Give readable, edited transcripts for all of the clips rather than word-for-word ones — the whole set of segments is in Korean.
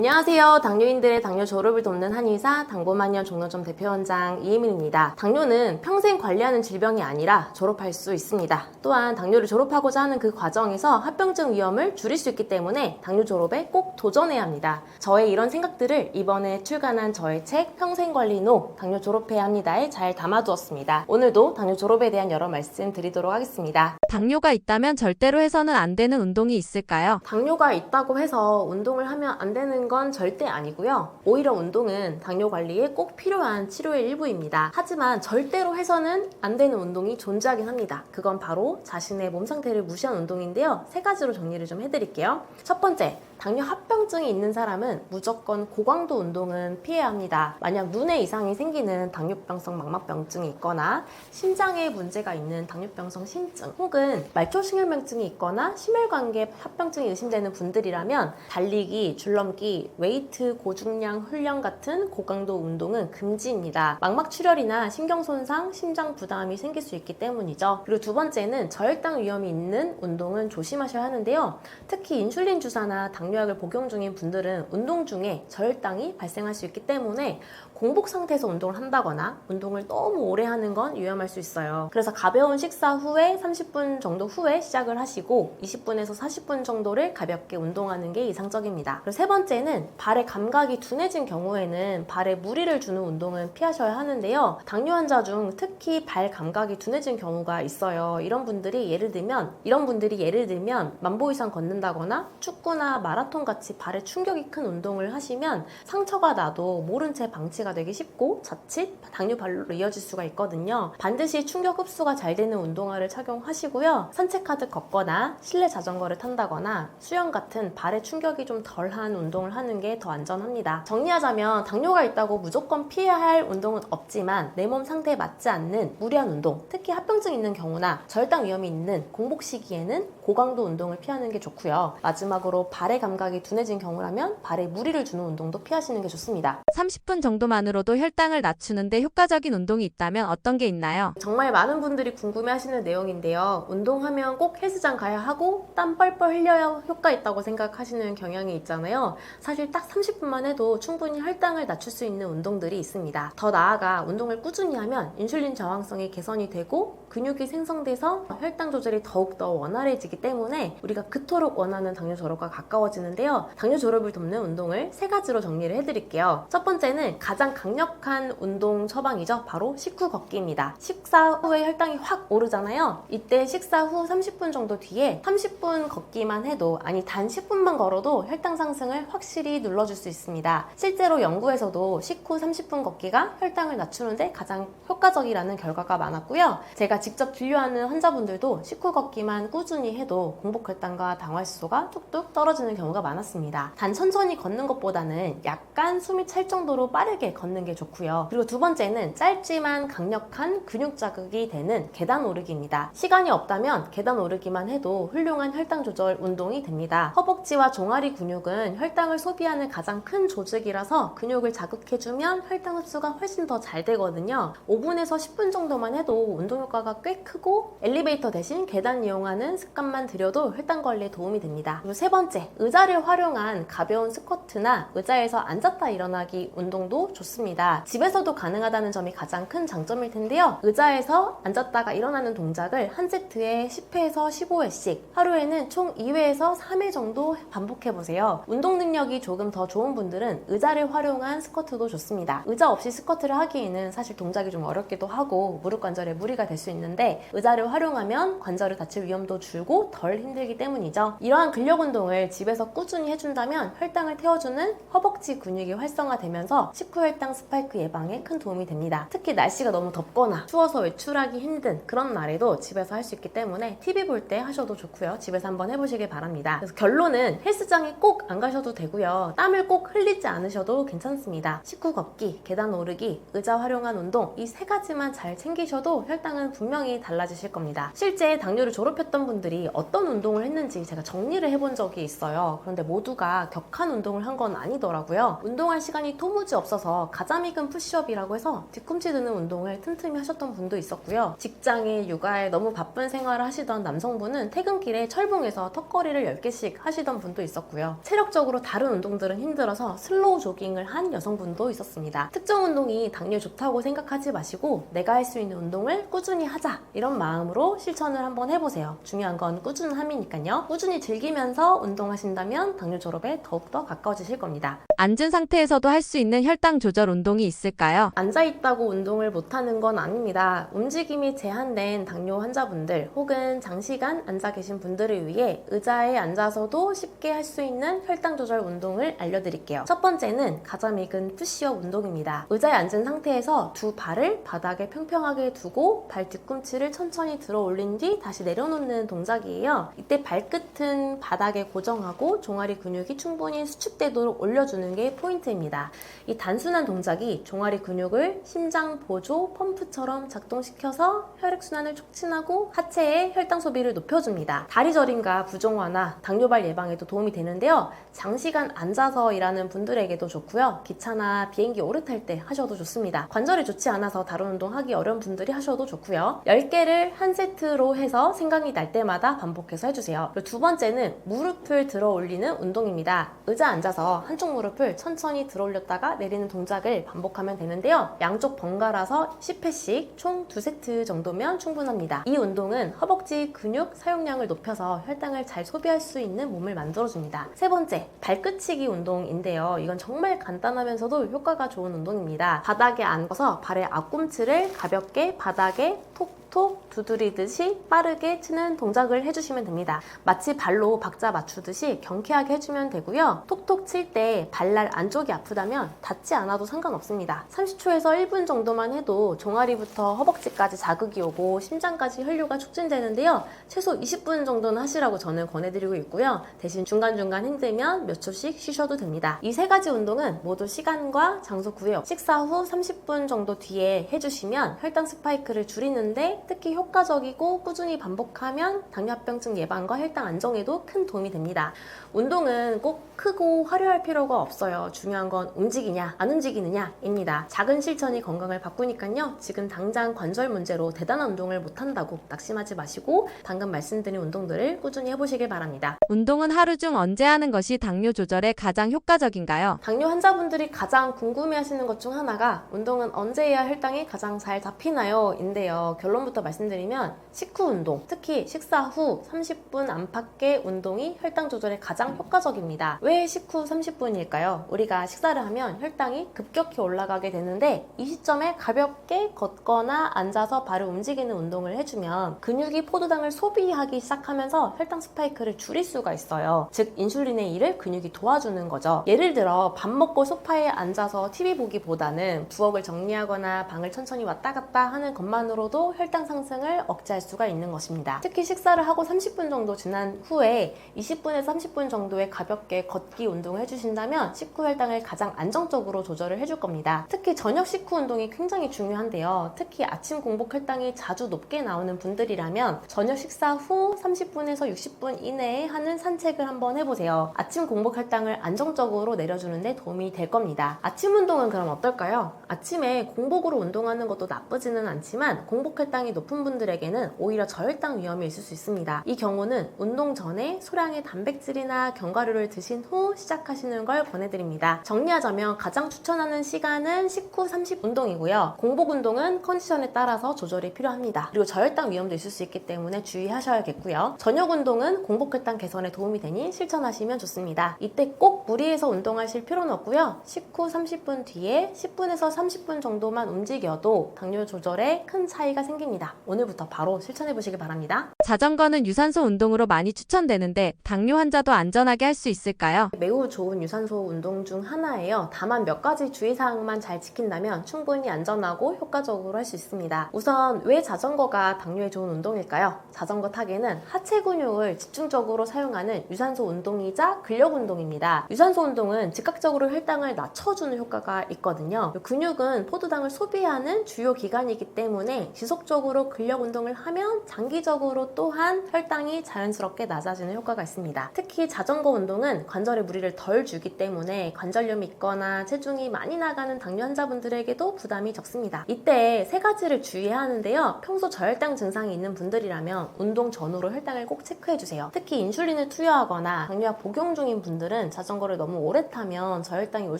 안녕하세요. 당뇨인들의 당뇨 졸업을 돕는 한의사 당보만년 종로점 대표원장 이혜민입니다. 당뇨는 평생 관리하는 질병이 아니라 졸업할 수 있습니다. 또한 당뇨를 졸업하고자 하는 그 과정에서 합병증 위험을 줄일 수 있기 때문에 당뇨 졸업에 꼭 도전해야 합니다. 저의 이런 생각들을 이번에 출간한 저의 책 평생관리노 당뇨 졸업해야 합니다에 잘 담아두었습니다. 오늘도 당뇨 졸업에 대한 여러 말씀 드리도록 하겠습니다. 당뇨가 있다면 절대로 해서는 안 되는 운동이 있을까요? 당뇨가 있다고 해서 운동을 하면 안 되는 건 절대 아니고요. 오히려 운동은 당뇨 관리에 꼭 필요한 치료의 일부입니다. 하지만 절대로 해서는 안 되는 운동이 존재하긴 합니다. 그건 바로 자신의 몸 상태를 무시한 운동인데요. 세 가지로 정리를 좀 해드릴게요. 첫 번째, 당뇨 합병증이 있는 사람은 무조건 고강도 운동은 피해야 합니다. 만약 눈에 이상이 생기는 당뇨병성 망막병증이 있거나 심장에 문제가 있는 당뇨병성 심증 혹은 말초신경병증이 있거나 심혈관계 합병증이 의심되는 분들이라면 달리기, 줄넘기, 웨이트, 고중량 훈련 같은 고강도 운동은 금지입니다. 망막출혈이나 신경손상, 심장 부담이 생길 수 있기 때문이죠. 그리고 두 번째는 저혈당 위험이 있는 운동은 조심하셔야 하는데요. 특히 인슐린 주사나 당뇨약을 복용 중인 분들은 운동 중에 저혈당이 발생할 수 있기 때문에 공복 상태에서 운동을 한다거나 운동을 너무 오래 하는 건 위험할 수 있어요. 그래서 가벼운 식사 후에 30분 정도 후에 시작을 하시고 20분에서 40분 정도를 가볍게 운동하는 게 이상적입니다. 그리고 세 번째는 발의 감각이 둔해진 경우에는 발에 무리를 주는 운동은 피하셔야 하는데요. 당뇨 환자 중 특히 발 감각이 둔해진 경우가 있어요. 이런 분들이 예를 들면 만보 이상 걷는다거나 축구나 마라톤 같이 발에 충격이 큰 운동을 하시면 상처가 나도 모른 채 방치가 되기 쉽고 자칫 당뇨발로 이어질 수가 있거든요. 반드시 충격 흡수가 잘 되는 운동화를 착용하시고요. 산책하듯 걷거나 실내 자전거를 탄다거나 수영 같은 발에 충격이 좀 덜한 운동을 하는 게 더 안전합니다. 정리하자면 당뇨가 있다고 무조건 피해야 할 운동은 없지만 내 몸 상태에 맞지 않는 무리한 운동, 특히 합병증 있는 경우나 저혈당 위험이 있는 공복 시기에는 고강도 운동을 피하는 게 좋고요. 마지막으로 발의 감각이 둔해진 경우라면 발에 무리를 주는 운동도 피하시는 게 좋습니다. 30분 정도만으로도 혈당을 낮추는데 효과적인 운동이 있다면 어떤 게 있나요? 정말 많은 분들이 궁금해하시는 내용인데요. 운동하면 꼭 헬스장 가야 하고 땀 뻘뻘 흘려야 효과 있다고 생각하시는 경향이 있잖아요. 사실 딱 30분만 해도 충분히 혈당을 낮출 수 있는 운동들이 있습니다. 더 나아가 운동을 꾸준히 하면 인슐린 저항성이 개선이 되고 근육이 생성돼서 혈당 조절이 더욱더 원활해지기 때문에 우리가 그토록 원하는 당뇨 졸업과 가까워지는데요. 당뇨 졸업을 돕는 운동을 세 가지로 정리를 해드릴게요. 첫 번째는 가장 강력한 운동 처방이죠. 바로 식후 걷기입니다. 식사 후에 혈당이 확 오르잖아요. 이때 식사 후 30분 정도 뒤에 30분 걷기만 해도 단 10분만 걸어도 혈당 상승을 확실히 눌러줄 수 있습니다. 실제로 연구에서도 식후 30분 걷기가 혈당을 낮추는데 가장 효과적이라는 결과가 많았고요. 제가 직접 진료하는 환자분들도 식후 걷기만 꾸준히 해도 공복 혈당과 당화지수가 뚝뚝 떨어지는 경우가 많았습니다. 단 천천히 걷는 것보다는 약간 숨이 찰 정도로 빠르게 걷는 게 좋고요. 그리고 두 번째는 짧지만 강력한 근육 자극이 되는 계단 오르기입니다. 시간이 없다면 계단 오르기만 해도 훌륭한 혈당 조절 운동이 됩니다. 허벅지와 종아리 근육은 혈당을 소비하는 가장 큰 조직이라서 근육을 자극해주면 혈당 흡수가 훨씬 더 잘 되거든요. 5분에서 10분 정도만 해도 운동 효과가 꽤 크고 엘리베이터 대신 계단 이용하는 습관만 들여도 혈당 관리에 도움이 됩니다. 그리고 세 번째, 의자를 활용한 가벼운 스쿼트나 의자에서 앉았다 일어나기 운동도 좋습니다. 집에서도 가능하다는 점이 가장 큰 장점일 텐데요. 의자에서 앉았다가 일어나는 동작을 한 세트에 10회에서 15회씩 하루에는 총 2회에서 3회 정도 반복해보세요. 운동 능력이 조금 더 좋은 분들은 의자를 활용한 스쿼트도 좋습니다. 의자 없이 스쿼트를 하기에는 사실 동작이 좀 어렵기도 하고 무릎 관절에 무리가 될 수 있는데 의자를 활용하면 관절을 다칠 위험도 줄고 덜 힘들기 때문이죠. 이러한 근력 운동을 집에서 꾸준히 해준다면 혈당을 태워주는 허벅지 근육이 활성화되면서 식후 혈당 스파이크 예방에 큰 도움이 됩니다. 특히 날씨가 너무 덥거나 추워서 외출하기 힘든 그런 날에도 집에서 할 수 있기 때문에 TV 볼 때 하셔도 좋고요. 집에서 한번 해보시길 바랍니다. 그래서 결론은 헬스장에 꼭 안 가셔도 되고요. 땀을 꼭 흘리지 않으셔도 괜찮습니다. 식후 걷기, 계단 오르기, 의자 활용한 운동 이 세 가지만 잘 챙기셔도 혈당은 분명 분명히 달라지실 겁니다. 실제 당뇨를 졸업했던 분들이 어떤 운동을 했는지 제가 정리를 해본 적이 있어요. 그런데 모두가 격한 운동을 한 건 아니더라고요. 운동할 시간이 도무지 없어서 가자미 근 푸시업이라고 해서 뒤꿈치 드는 운동을 틈틈이 하셨던 분도 있었고요. 직장에 육아에 너무 바쁜 생활을 하시던 남성분은 퇴근길에 철봉에서 턱걸이를 10개씩 하시던 분도 있었고요. 체력적으로 다른 운동들은 힘들어서 슬로우 조깅을 한 여성분도 있었습니다. 특정 운동이 당뇨에 좋다고 생각하지 마시고 내가 할 수 있는 운동을 꾸준히 하자, 이런 마음으로 실천을 한번 해보세요. 중요한 건 꾸준함이니까요. 꾸준히 즐기면서 운동하신다면 당뇨 졸업에 더욱더 가까워지실 겁니다. 앉은 상태에서도 할 수 있는 혈당 조절 운동이 있을까요? 앉아있다고 운동을 못하는 건 아닙니다. 움직임이 제한된 당뇨 환자분들 혹은 장시간 앉아 계신 분들을 위해 의자에 앉아서도 쉽게 할 수 있는 혈당 조절 운동을 알려드릴게요. 첫 번째는 가자미 근 푸시업 운동입니다. 의자에 앉은 상태에서 두 발을 바닥에 평평하게 두고 발 뒤꿈치를 천천히 들어 올린 뒤 다시 내려놓는 동작이에요. 이때 발끝은 바닥에 고정하고 종아리 근육이 충분히 수축되도록 올려주는 게 포인트입니다. 이 단순한 동작이 종아리 근육을 심장 보조 펌프처럼 작동시켜서 혈액순환을 촉진하고 하체의 혈당 소비를 높여줍니다. 다리 저림과 부종 완화, 당뇨발 예방에도 도움이 되는데요. 장시간 앉아서 일하는 분들에게도 좋고요. 기차나 비행기 오래 탈 때 하셔도 좋습니다. 관절이 좋지 않아서 다른 운동 하기 어려운 분들이 하셔도 좋고요. 10개를 한 세트로 해서 생각이 날 때마다 반복해서 해주세요. 그리고 두 번째는 무릎을 들어 올리는 운동입니다. 의자 앉아서 한쪽 무릎을 천천히 들어 올렸다가 내리는 동작을 반복하면 되는데요. 양쪽 번갈아서 10회씩 총 2세트 정도면 충분합니다. 이 운동은 허벅지 근육 사용량을 높여서 혈당을 잘 소비할 수 있는 몸을 만들어줍니다. 세 번째, 발끝치기 운동인데요. 이건 정말 간단하면서도 효과가 좋은 운동입니다. 바닥에 앉아서 발의 앞꿈치를 가볍게 바닥에 톡톡 두드리듯이 빠르게 치는 동작을 해주시면 됩니다. 마치 발로 박자 맞추듯이 경쾌하게 해주면 되고요. 톡톡 칠 때 발날 안쪽이 아프다면 닿지 않아도 상관없습니다. 30초에서 1분 정도만 해도 종아리부터 허벅지까지 자극이 오고 심장까지 혈류가 촉진되는데요. 최소 20분 정도는 하시라고 저는 권해드리고 있고요. 대신 중간중간 힘들면 몇 초씩 쉬셔도 됩니다. 이 세 가지 운동은 모두 시간과 장소 구애 없이 식사 후 30분 정도 뒤에 해주시면 혈당 스파이크를 줄이는데 특히 효과적이고 꾸준히 반복하면 당뇨합병증 예방과 혈당 안정에도 큰 도움이 됩니다. 운동은 꼭 크고 화려할 필요가 없어요. 중요한 건 움직이냐 안 움직이느냐입니다. 작은 실천이 건강을 바꾸니까요. 지금 당장 관절 문제로 대단한 운동을 못한다고 낙심하지 마시고 방금 말씀드린 운동들을 꾸준히 해보시길 바랍니다. 운동은 하루 중 언제 하는 것이 당뇨 조절에 가장 효과적인가요? 당뇨 환자분들이 가장 궁금해하시는 것 중 하나가 운동은 언제 해야 혈당이 가장 잘 잡히나요? 인데요. 결론부터 말씀드리면 식후 운동, 특히 식사 후 30분 안팎의 운동이 혈당 조절에 가장 효과적입니다. 왜 식후 30분일까요? 우리가 식사를 하면 혈당이 급격히 올라가게 되는데 이 시점에 가볍게 걷거나 앉아서 발을 움직이는 운동을 해주면 근육이 포도당을 소비하기 시작하면서 혈당 스파이크를 줄일 수가 있어요. 즉 인슐린의 일을 근육이 도와주는 거죠. 예를 들어 밥 먹고 소파에 앉아서 TV 보기보다는 부엌을 정리하거나 방을 천천히 왔다 갔다 하는 것만으로도 혈당 상승을 억제할 수가 있는 것입니다. 특히 식사를 하고 30분 정도 지난 후에 20분에서 30분 정도의 가볍게 걷기 운동을 해주신다면 식후 혈당을 가장 안정적으로 조절을 해줄 겁니다. 특히 저녁 식후 운동이 굉장히 중요한데요. 특히 아침 공복 혈당이 자주 높게 나오는 분들이라면 저녁 식사 후 30분에서 60분 이내에 하는 산책을 한번 해보세요. 아침 공복 혈당을 안정적으로 내려주는데 도움이 될 겁니다. 아침 운동은 그럼 어떨까요? 아침에 공복으로 운동하는 것도 나쁘지는 않지만 공복 혈당이 높은 분들에게는 오히려 저혈당 위험이 있을 수 있습니다. 이 경우는 운동 전에 소량의 단백질이나 견과류를 드신 후 시작하시는 걸 권해드립니다. 정리하자면 가장 추천하는 시간은 식후 30 운동이고요. 공복 운동은 컨디션에 따라서 조절이 필요합니다. 그리고 저혈당 위험도 있을 수 있기 때문에 주의하셔야겠고요. 저녁 운동은 공복 혈당 개선에 도움이 되니 실천하시면 좋습니다. 이때 꼭 무리해서 운동하실 필요는 없고요. 식후 30분 뒤에 10분에서 30분 정도만 움직여도 당뇨 조절에 큰 차이가 생깁니다. 오늘부터 바로 실천해 보시길 바랍니다. 자전거는 유산소 운동으로 많이 추천되는데 당뇨 환자도 안전하게 할 수 있을까요? 매우 좋은 유산소 운동 중 하나예요. 다만 몇 가지 주의사항만 잘 지킨다면 충분히 안전하고 효과적으로 할 수 있습니다. 우선 왜 자전거가 당뇨에 좋은 운동일까요? 자전거 타기는 하체 근육을 집중적으로 사용하는 유산소 운동이자 근력 운동입니다. 유산소 운동은 즉각적으로 혈당을 낮춰주는 효과가 있거든요. 근육은 포도당을 소비하는 주요 기관이기 때문에 지속적으로 근력 운동을 하면 장기적으로 또한 혈당이 자연스럽게 낮아지는 효과가 있습니다. 특히 자전거 운동은 관절에 무리를 덜 주기 때문에 관절염이 있거나 체중이 많이 나가는 당뇨 환자분들에게도 부담이 적습니다. 이때 세 가지를 주의해야 하는데요. 평소 저혈당 증상이 있는 분들이라면 운동 전후로 혈당을 꼭 체크해주세요. 특히 인슐린을 투여하거나 당뇨약 복용 중인 분들은 자전거를 너무 오래 타면 저혈당이 올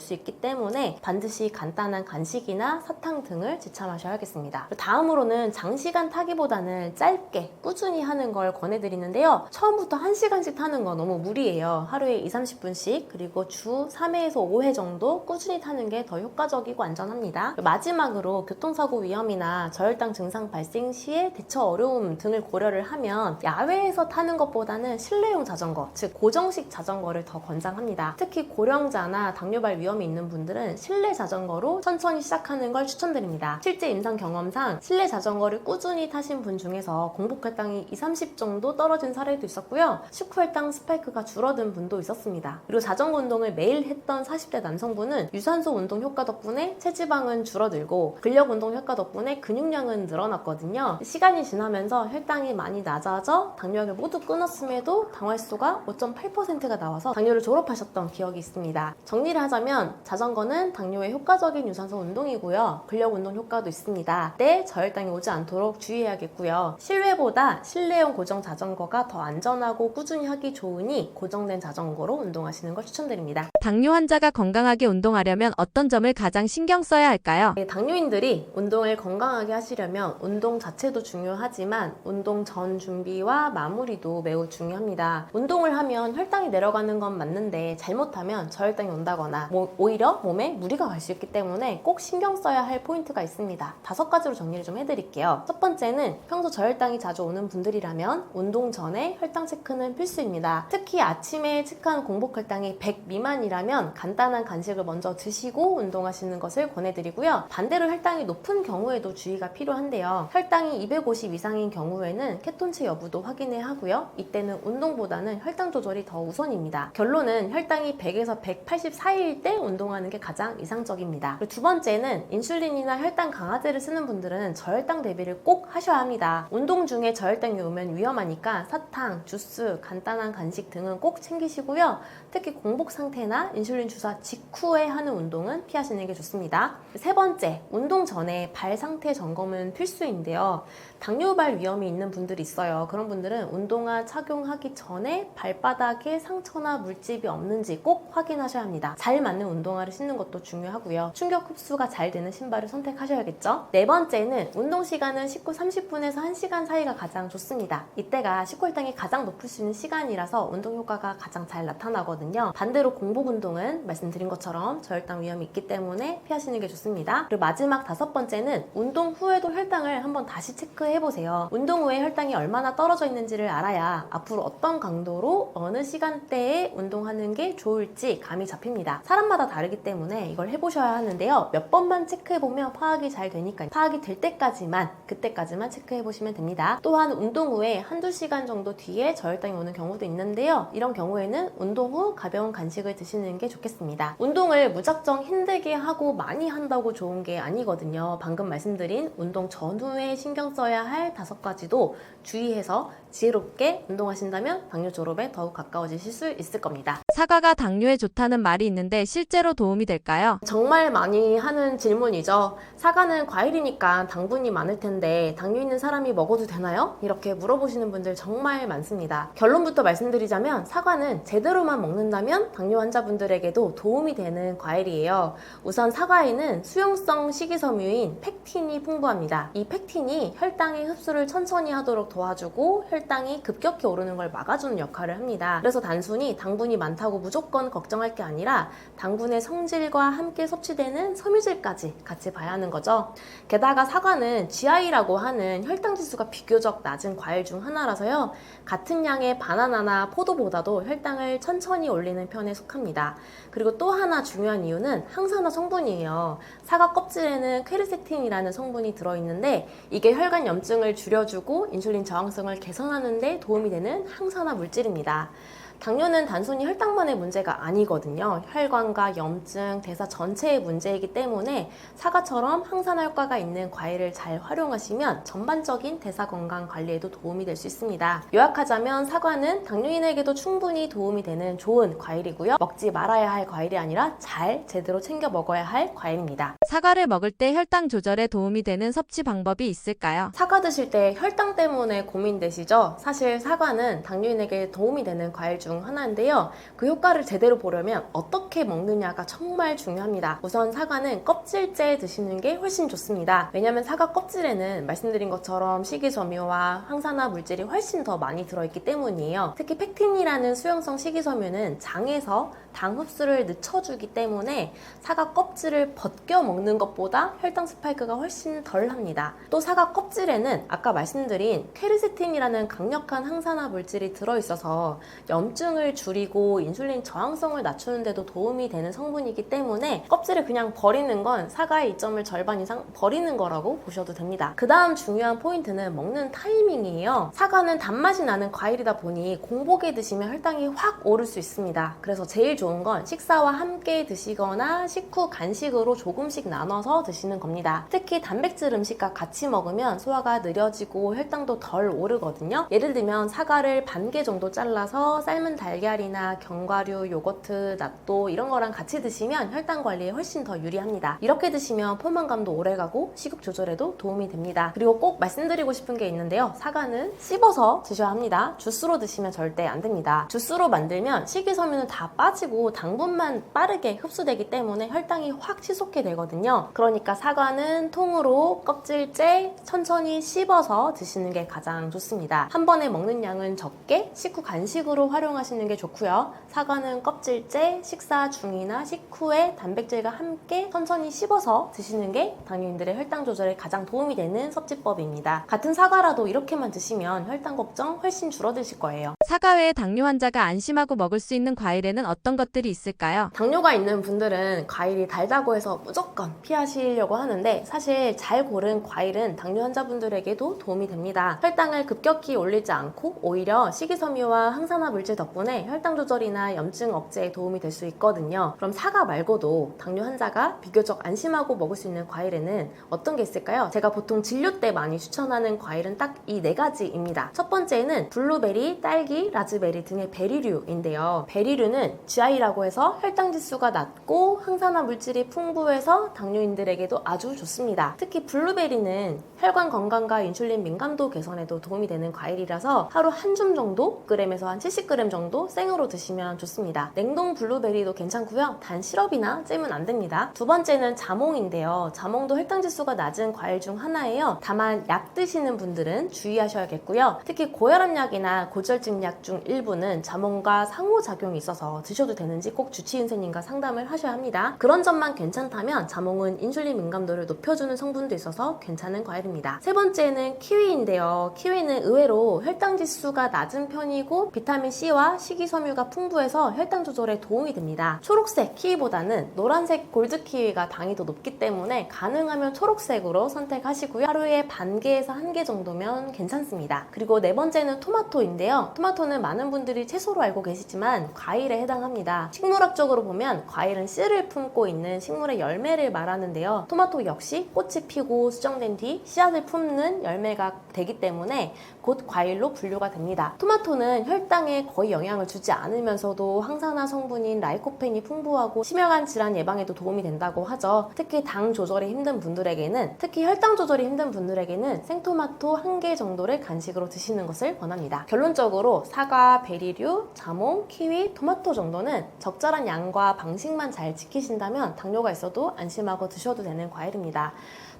수 있기 때문에 반드시 간단한 간식이나 사탕 등을 지참하셔야겠습니다. 다음으로는 장시간 타기보다는 짧게 꾸준히 하는 걸 권해드리는데요. 처음부터 1시간씩 타는 거 너무 무리예요. 하루에 20-30분씩 그리고 주 3회에서 5회 정도 꾸준히 타는 게 더 효과적이고 안전합니다. 마지막으로 교통사고 위험이나 저혈당 증상 발생 시에 대처 어려움 등을 고려를 하면 야외에서 타는 것보다는 실내용 자전거, 즉 고정식 자전거를 더 권장합니다. 특히 고령자나 당뇨발 위험이 있는 분들은 실내 자전거로 천천히 시작하는 걸 추천드립니다. 실제 임상 경험상 실내 자전거를 꾸준히 타신 분 중에서 공복 혈당이 20-30 정도 떨어진 사례도 있었고요. 식후 혈당 스파이크가 줄어든 분도 있었습니다. 그리고 자전거 운동을 매일 했던 40대 남성분은 유산소 운동 효과 덕분에 체지방은 줄어들고 근력 운동 효과 덕분에 근육량은 늘어났거든요. 시간이 지나면서 혈당이 많이 낮아져 당뇨약을 모두 끊었음에도 당활수가 5.8%가 나와서 당뇨를 졸업하셨던 기억이 있습니다. 정리를 하자면 자전거는 당뇨에 효과적인 유산소 운동이고요. 근력 운동 효과도 있습니다. 때 저혈당이 오지 않도록 주의해야겠고요. 실외보다 실내용 고정 자전거가 더 안전하고 꾸준히 하기 좋으니 고정된 자전거로 운동하시는 걸 추천드립니다. 당뇨 환자가 건강하게 운동하려면 어떤 점을 가장 신경 써야 할까요? 당뇨인들이 운동을 건강하게 하시려면 운동 자체도 중요하지만 운동 전 준비와 마무리도 매우 중요합니다. 운동을 하면 혈당이 내려가는 건 맞는데 잘못하면 저혈당이 온다거나 오히려 몸에 무리가 갈 수 있기 때문에 꼭 신경 써야 할 포인트가 있습니다. 5가지로 정리를 좀 해드릴게요. 첫 번째는 평소 저혈당이 자주 오는 분들이라면 운동 전에 혈당 체크는 필수입니다. 특히 아침에 체크한 공복 혈당이 100 미만이라면 간단한 간식을 먼저 드시고 운동하시는 것을 권해드리고요. 반대로 혈당이 높은 경우에도 주의가 필요한데요. 혈당이 250 이상인 경우에는 케톤체 여부도 확인해야 하고요. 이때는 운동보다는 혈당 조절이 더 우선입니다. 결론은 혈당이 100에서 180 사이일 때 운동하는 게 가장 이상적입니다. 그리고 두 번째는 인슐린이나 혈당 강화제를 쓰는 분들은 저혈당 대비를 꼭 하셔야 합니다. 운동 중에 저혈당이 오면 위험하니까 사탕, 주스, 간단한 간식 등은 꼭 챙기시고요. 특히 공복 상태나 인슐린 주사 직후에 하는 운동은 피하시는 게 좋습니다. 세 번째, 운동 전에 발 상태 점검은 필수인데요. 당뇨발 위험이 있는 분들이 있어요. 그런 분들은 운동화 착용하기 전에 발바닥에 상처나 물집이 없는지 꼭 확인하셔야 합니다. 잘 맞는 운동화를 신는 것도 중요하고요. 충격 흡수가 잘 되는 신발을 선택하셔야겠죠. 네 번째는 운동 시간은 식후 30분에서 1시간 사이가 가장 좋습니다. 이때가 식후 혈당이 가장 높을 수 있는 시간이라서 운동 효과가 가장 잘 나타나거든요. 반대로 공복 운동은 말씀드린 것처럼 저혈당 위험이 있기 때문에 피하시는 게 좋습니다. 그리고 마지막 5번째는 운동 후에도 혈당을 한번 다시 체크해보세요. 운동 후에 혈당이 얼마나 떨어져 있는지를 알아야 앞으로 어떤 강도로 어느 시간대에 운동하는 게 좋을지 감이 잡힙니다. 사람마다 다르기 때문에 이걸 해보셔야 하는데요. 몇 번만 체크해보면 파악이 잘 되니까 파악이 될 때까지만 그때까지만 체크해보시면 됩니다. 또한 운동 후에 1-2시간 정도 뒤에 저혈당이 오는 경우도 있는데요. 이런 경우에는 운동 후 가벼운 간식을 드시는 게 좋겠습니다. 운동을 무작정 힘들게 하고 많이 한다고 좋은 게 아니거든요. 방금 말씀드린 운동 전후에 신경 써야 할 5가지도 주의해서 지혜롭게 운동하신다면 당뇨 졸업에 더욱 가까워지실 수 있을 겁니다. 사과가 당뇨에 좋다는 말이 있는데 실제로 도움이 될까요? 정말 많이 하는 질문이죠. 사과는 과일이니까 당분이 많을 텐데 당뇨 있는 사람이 먹어도 되나요? 이렇게 물어보시는 분들 정말 많습니다. 결론부터 말씀드리자면 사과는 제대로만 먹는다면 당뇨 환자분들에게도 도움이 되는 과일이에요. 우선 사과에는 수용성 식이섬유인 펙틴이 풍부합니다. 이 펙틴이 혈당의 흡수를 천천히 하도록 도와주고 혈당이 급격히 오르는 걸 막아주는 역할을 합니다. 그래서 단순히 당분이 많다고 무조건 걱정할 게 아니라 당분의 성질과 함께 섭취되는 섬유질까지 같이 봐야 하는 거죠. 게다가 사과는 GI라고 하는 혈당 지수가 비교적 낮은 과일 중 하나라서요. 같은 양의 바나나나 포도보다도 혈당을 천천히 올리는 편에 속합니다. 그리고 또 하나 중요한 이유는 항산화 성분이에요. 사과 껍질에는 퀘르세틴이라는 성분이 들어있는데 이게 혈관 염증을 줄여주고 인슐린 저항성을 개선하는 데 도움이 되는 항산화 물질입니다. 당뇨는 단순히 혈당만의 문제가 아니거든요. 혈관과 염증, 대사 전체의 문제이기 때문에 사과처럼 항산화 효과가 있는 과일을 잘 활용하시면 전반적인 대사 건강 관리에도 도움이 될 수 있습니다. 요약하자면 사과는 당뇨인에게도 충분히 도움이 되는 좋은 과일이고요. 먹지 말아야 할 과일이 아니라 잘 제대로 챙겨 먹어야 할 과일입니다. 사과를 먹을 때 혈당 조절에 도움이 되는 섭취 방법이 있을까요? 사과 드실 때 혈당 때문에 고민되시죠? 사실 사과는 당뇨인에게 도움이 되는 과일 중 하나인데요. 그 효과를 제대로 보려면 어떻게 먹느냐가 정말 중요합니다. 우선 사과는 껍질째 드시는 게 훨씬 좋습니다. 왜냐하면 사과 껍질에는 말씀드린 것처럼 식이섬유와 항산화 물질이 훨씬 더 많이 들어있기 때문이에요. 특히 펙틴이라는 수용성 식이섬유는 장에서 당 흡수를 늦춰주기 때문에 사과 껍질을 벗겨 먹는 것보다 혈당 스파이크가 훨씬 덜 합니다. 또 사과 껍질에는 아까 말씀드린 퀘르세틴이라는 강력한 항산화 물질이 들어있어서 염증을 줄이고 인슐린 저항성을 낮추는 데도 도움이 되는 성분이기 때문에 껍질을 그냥 버리는 건 사과의 이점을 절반 이상 버리는 거라고 보셔도 됩니다. 그 다음 중요한 포인트는 먹는 타이밍이에요. 사과는 단맛이 나는 과일이다 보니 공복에 드시면 혈당이 확 오를 수 있습니다. 그래서 제일 좋은 건 식사와 함께 드시거나 식후 간식으로 조금씩 나눠서 드시는 겁니다. 특히 단백질 음식과 같이 먹으면 소화가 느려지고 혈당도 덜 오르거든요. 예를 들면 사과를 반 개 정도 잘라서 삶은 달걀이나 견과류, 요거트, 낫또 이런 거랑 같이 드시면 혈당 관리에 훨씬 더 유리합니다. 이렇게 드시면 포만감도 오래가고 식욕 조절에도 도움이 됩니다. 그리고 꼭 말씀드리고 싶은 게 있는데요. 사과는 씹어서 드셔야 합니다. 주스로 드시면 절대 안 됩니다. 주스로 만들면 식이섬유는 다 빠지고 당분만 빠르게 흡수되기 때문에 혈당이 확 치솟게 되거든요. 그러니까 사과는 통으로 껍질째 천천히 씹어서 드시는 게 가장 좋습니다. 한 번에 먹는 양은 적게 식후 간식으로 활용하시는 게 좋고요. 사과는 껍질째 식사 중이나 식후에 단백질과 함께 천천히 씹어서 드시는 게 당뇨인들의 혈당 조절에 가장 도움이 되는 섭취법입니다. 같은 사과라도 이렇게만 드시면 혈당 걱정 훨씬 줄어드실 거예요. 사과 외에 당뇨 환자가 안심하고 먹을 수 있는 과일에는 어떤 것들이 있을까요? 당뇨가 있는 분들은 과일이 달다고 해서 무조건 피하시려고 하는데 사실 잘 고른 과일은 당뇨 환자분들에게도 도움이 됩니다. 혈당을 급격히 올리지 않고 오히려 식이섬유와 항산화 물질 덕분에 혈당 조절이나 염증 억제에 도움이 될 수 있거든요. 그럼 사과 말고도 당뇨 환자가 비교적 안심하고 먹을 수 있는 과일에는 어떤 게 있을까요? 제가 보통 진료 때 많이 추천하는 과일은 딱 이 네 가지입니다. 첫 번째는 블루베리, 딸기, 라즈베리 등의 베리류인데요. 베리류는 GI라고 해서 혈당 지수가 낮고 항산화 물질이 풍부해서 당뇨인들에게도 아주 좋습니다. 특히 블루베리는 혈관 건강과 인슐린 민감도 개선에도 도움이 되는 과일이라서 하루 한 줌 정도, 100g에서 한 70g 정도 생으로 드시면 좋습니다. 냉동 블루베리도 괜찮고요. 단 시럽이나 잼은 안 됩니다. 두 번째는 자몽인데요. 자몽도 혈당 지수가 낮은 과일 중 하나예요. 다만 약 드시는 분들은 주의하셔야겠고요. 특히 고혈압약이나 고지혈증 약 중 일부는 자몽과 상호작용이 있어서 드셔도 되는지 꼭 주치의 선생님과 상담을 하셔야 합니다. 그런 점만 괜찮다면 자몽은 인슐린 민감도를 높여주는 성분도 있어서 괜찮은 과일입니다. 세 번째는 키위인데요. 키위는 의외로 혈당 지수가 낮은 편이고 비타민C와 식이섬유가 풍부해서 혈당 조절에 도움이 됩니다. 초록색 키위보다는 노란색 골드 키위가 당이 더 높기 때문에 가능하면 초록색으로 선택하시고요. 하루에 반 개에서 한 개 정도면 괜찮습니다. 그리고 네 번째는 토마토인데요. 토마토는 많은 분들이 채소로 알고 계시지만 과일에 해당합니다. 식물학적으로 보면 과일은 씨를 품고 있는 식물의 열매를 말하는데요. 토마토 역시 꽃이 피고 수정된 뒤 씨앗을 품는 열매가 되기 때문에 곧 과일로 분류가 됩니다. 토마토는 혈당에 거의 영향을 주지 않으면서도 항산화 성분인 라이코펜이 풍부하고 심혈관 질환 예방에도 도움이 된다고 하죠. 특히 당 조절이 힘든 분들에게는, 특히 혈당 조절이 힘든 분들에게는 생토마토 한 개 정도를 간식으로 드시는 것을 권합니다. 결론적으로 사과, 베리류, 자몽, 키위, 토마토 정도는 적절한 양과 방식만 잘 지키신다면 당뇨가 있어도 안심하고 드셔도 되는 과일입니다.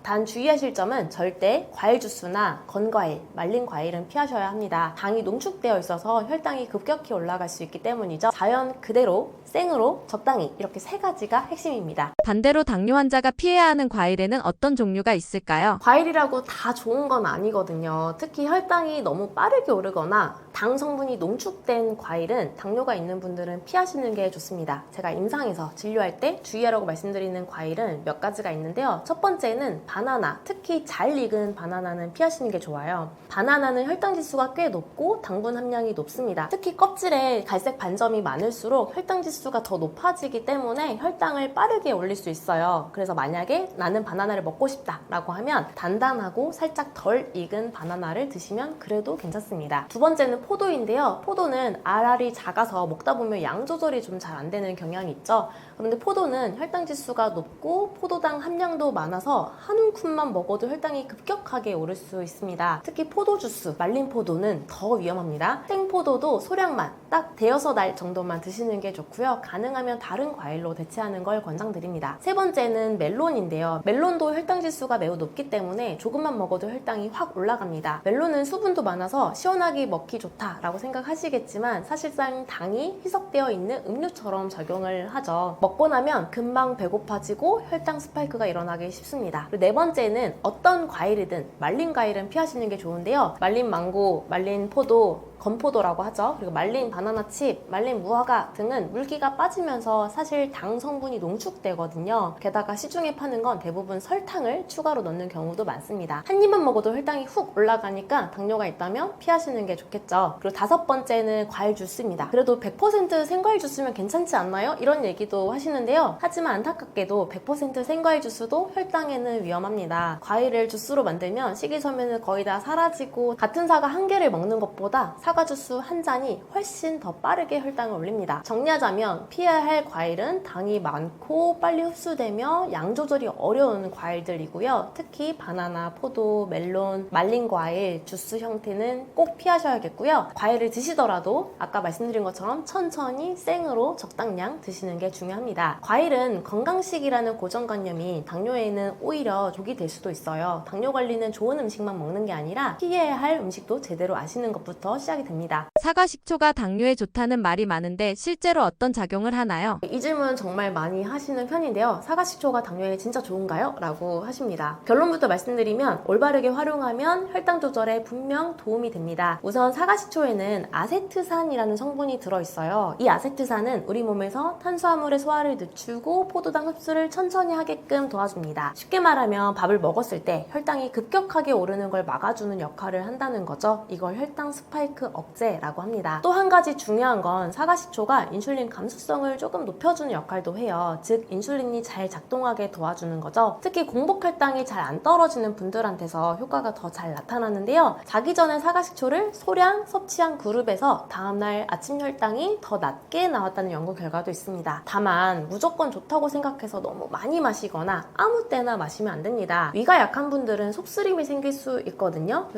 단 주의하실 점은 절대 과일 주스나 건과일, 말린 과일은 피하셔야 합니다. 당이 농축되어 있어서 혈당이 급격히 올라갈 수 있기 때문이죠. 자연 그대로, 생으로, 적당히 이렇게 세 가지가 핵심입니다. 반대로 당뇨 환자가 피해야 하는 과일에는 어떤 종류가 있을까요? 과일이라고 다 좋은 건 아니거든요. 특히 혈당이 너무 빠르게 오르거나 당 성분이 농축된 과일은 당뇨가 있는 분들은 피하시는 게 좋습니다. 제가 임상에서 진료할 때 주의하라고 말씀드리는 과일은 몇 가지가 있는데요. 첫 번째는 바나나, 특히 잘 익은 바나나는 피하시는 게 좋아요. 바나나는 혈당 지수가 꽤 높고 당분 함량이 높습니다. 특히 껍질에 갈색 반점이 많을수록 혈당 지수가 더 높아지기 때문에 혈당을 빠르게 올릴 수 있어요. 그래서 만약에 나는 바나나를 먹고 싶다 라고 하면 단단하고 살짝 덜 익은 바나나를 드시면 그래도 괜찮습니다. 두 번째는 포도인데요. 포도는 알알이 작아서 먹다 보면 양 조절이 좀 잘 안 되는 경향이 있죠. 그런데 포도는 혈당 지수가 높고 포도당 함량도 많아서 한 움큼만 먹어도 혈당이 급격하게 오를 수 있습니다. 특히 포도 주스, 말린 포도는 더 위험합니다. 생포도도 소량만 딱 대여섯 알 정도만 드시는 게 좋고요. 가능하면 다른 과일로 대체하는 걸 권장드립니다. 세 번째는 멜론인데요. 멜론도 혈당 지수가 매우 높기 때문에 조금만 먹어도 혈당이 확 올라갑니다. 멜론은 수분도 많아서 시원하게 먹기 좋다라고 생각하시겠지만 사실상 당이 희석되어 있는 음료처럼 작용을 하죠. 먹고 나면 금방 배고파지고 혈당 스파이크가 일어나기 쉽습니다. 그리고 네 번째는 어떤 과일이든 말린 과일은 피하시는 게 좋은데요. 말린 망고, 말린 포도, 건포도라고 하죠. 그리고 말린 바나나 칩, 말린 무화과 등은 물기가 빠지면서 사실 당 성분이 농축되거든요. 게다가 시중에 파는 건 대부분 설탕을 추가로 넣는 경우도 많습니다. 한 입만 먹어도 혈당이 훅 올라가니까 당뇨가 있다면 피하시는 게 좋겠죠. 그리고 다섯 번째는 과일 주스입니다. 그래도 100% 생과일 주스면 괜찮지 않나요? 이런 얘기도 하시는데요. 하지만 안타깝게도 100% 생과일 주스도 혈당에는 위험합니다. 과일을 주스로 만들면 식이섬유는 거의 다 사라지고 같은 사과 한 개를 먹는 것보다 사과 주스 한 잔이 훨씬 더 빠르게 혈당을 올립니다. 정리하자면 피해야 할 과일은 당이 많고 빨리 흡수되며 양 조절이 어려운 과일들이고요. 특히 바나나, 포도, 멜론, 말린 과일, 주스 형태는 꼭 피하셔야겠고요. 과일을 드시더라도 아까 말씀드린 것처럼 천천히 생으로 적당량 드시는 게 중요합니다. 과일은 건강식이라는 고정관념이 당뇨에는 오히려 독이 될 수도 있어요. 당뇨 관리는 좋은 음식만 먹는 게 아니라 피해야 할 음식도 제대로 아시는 것부터 시작이 됩니다. 사과 식초가 당뇨에 좋다는 말이 많은데 실제로 어떤 작용을 하나요? 이 질문 정말 많이 하시는 편인데요. 사과 식초가 당뇨에 진짜 좋은가요? 라고 하십니다. 결론부터 말씀드리면 올바르게 활용하면 혈당 조절에 분명 도움이 됩니다. 우선 사과 식초에는 아세트산이라는 성분이 들어있어요. 이 아세트산은 우리 몸에서 탄수화물의 소화를 늦추고 포도당 흡수를 천천히 하게끔 도와줍니다. 쉽게 말하면 밥을 먹었을 때 혈당이 급격하게 오르는 걸 막아주는 역할을 한다는 거죠. 이걸 혈당 스파이크 억제라고 합니다. 또 한 가지 중요한 건 사과식초가 인슐린 감수성을 조금 높여주는 역할도 해요. 즉 인슐린이 잘 작동하게 도와주는 거죠. 특히 공복 혈당이 잘 안 떨어지는 분들한테서 효과가 더 잘 나타나는데요. 자기 전에 사과식초를 소량 섭취한 그룹에서 다음날 아침 혈당이 더 낮게 나왔다는 연구 결과도 있습니다. 다만 무조건 좋다고 생각해서 너무 많이 마시거나 아무 때나 마시면 안 됩니다. 위가 약한 분들은 속쓰림이 생길 수 있거든요.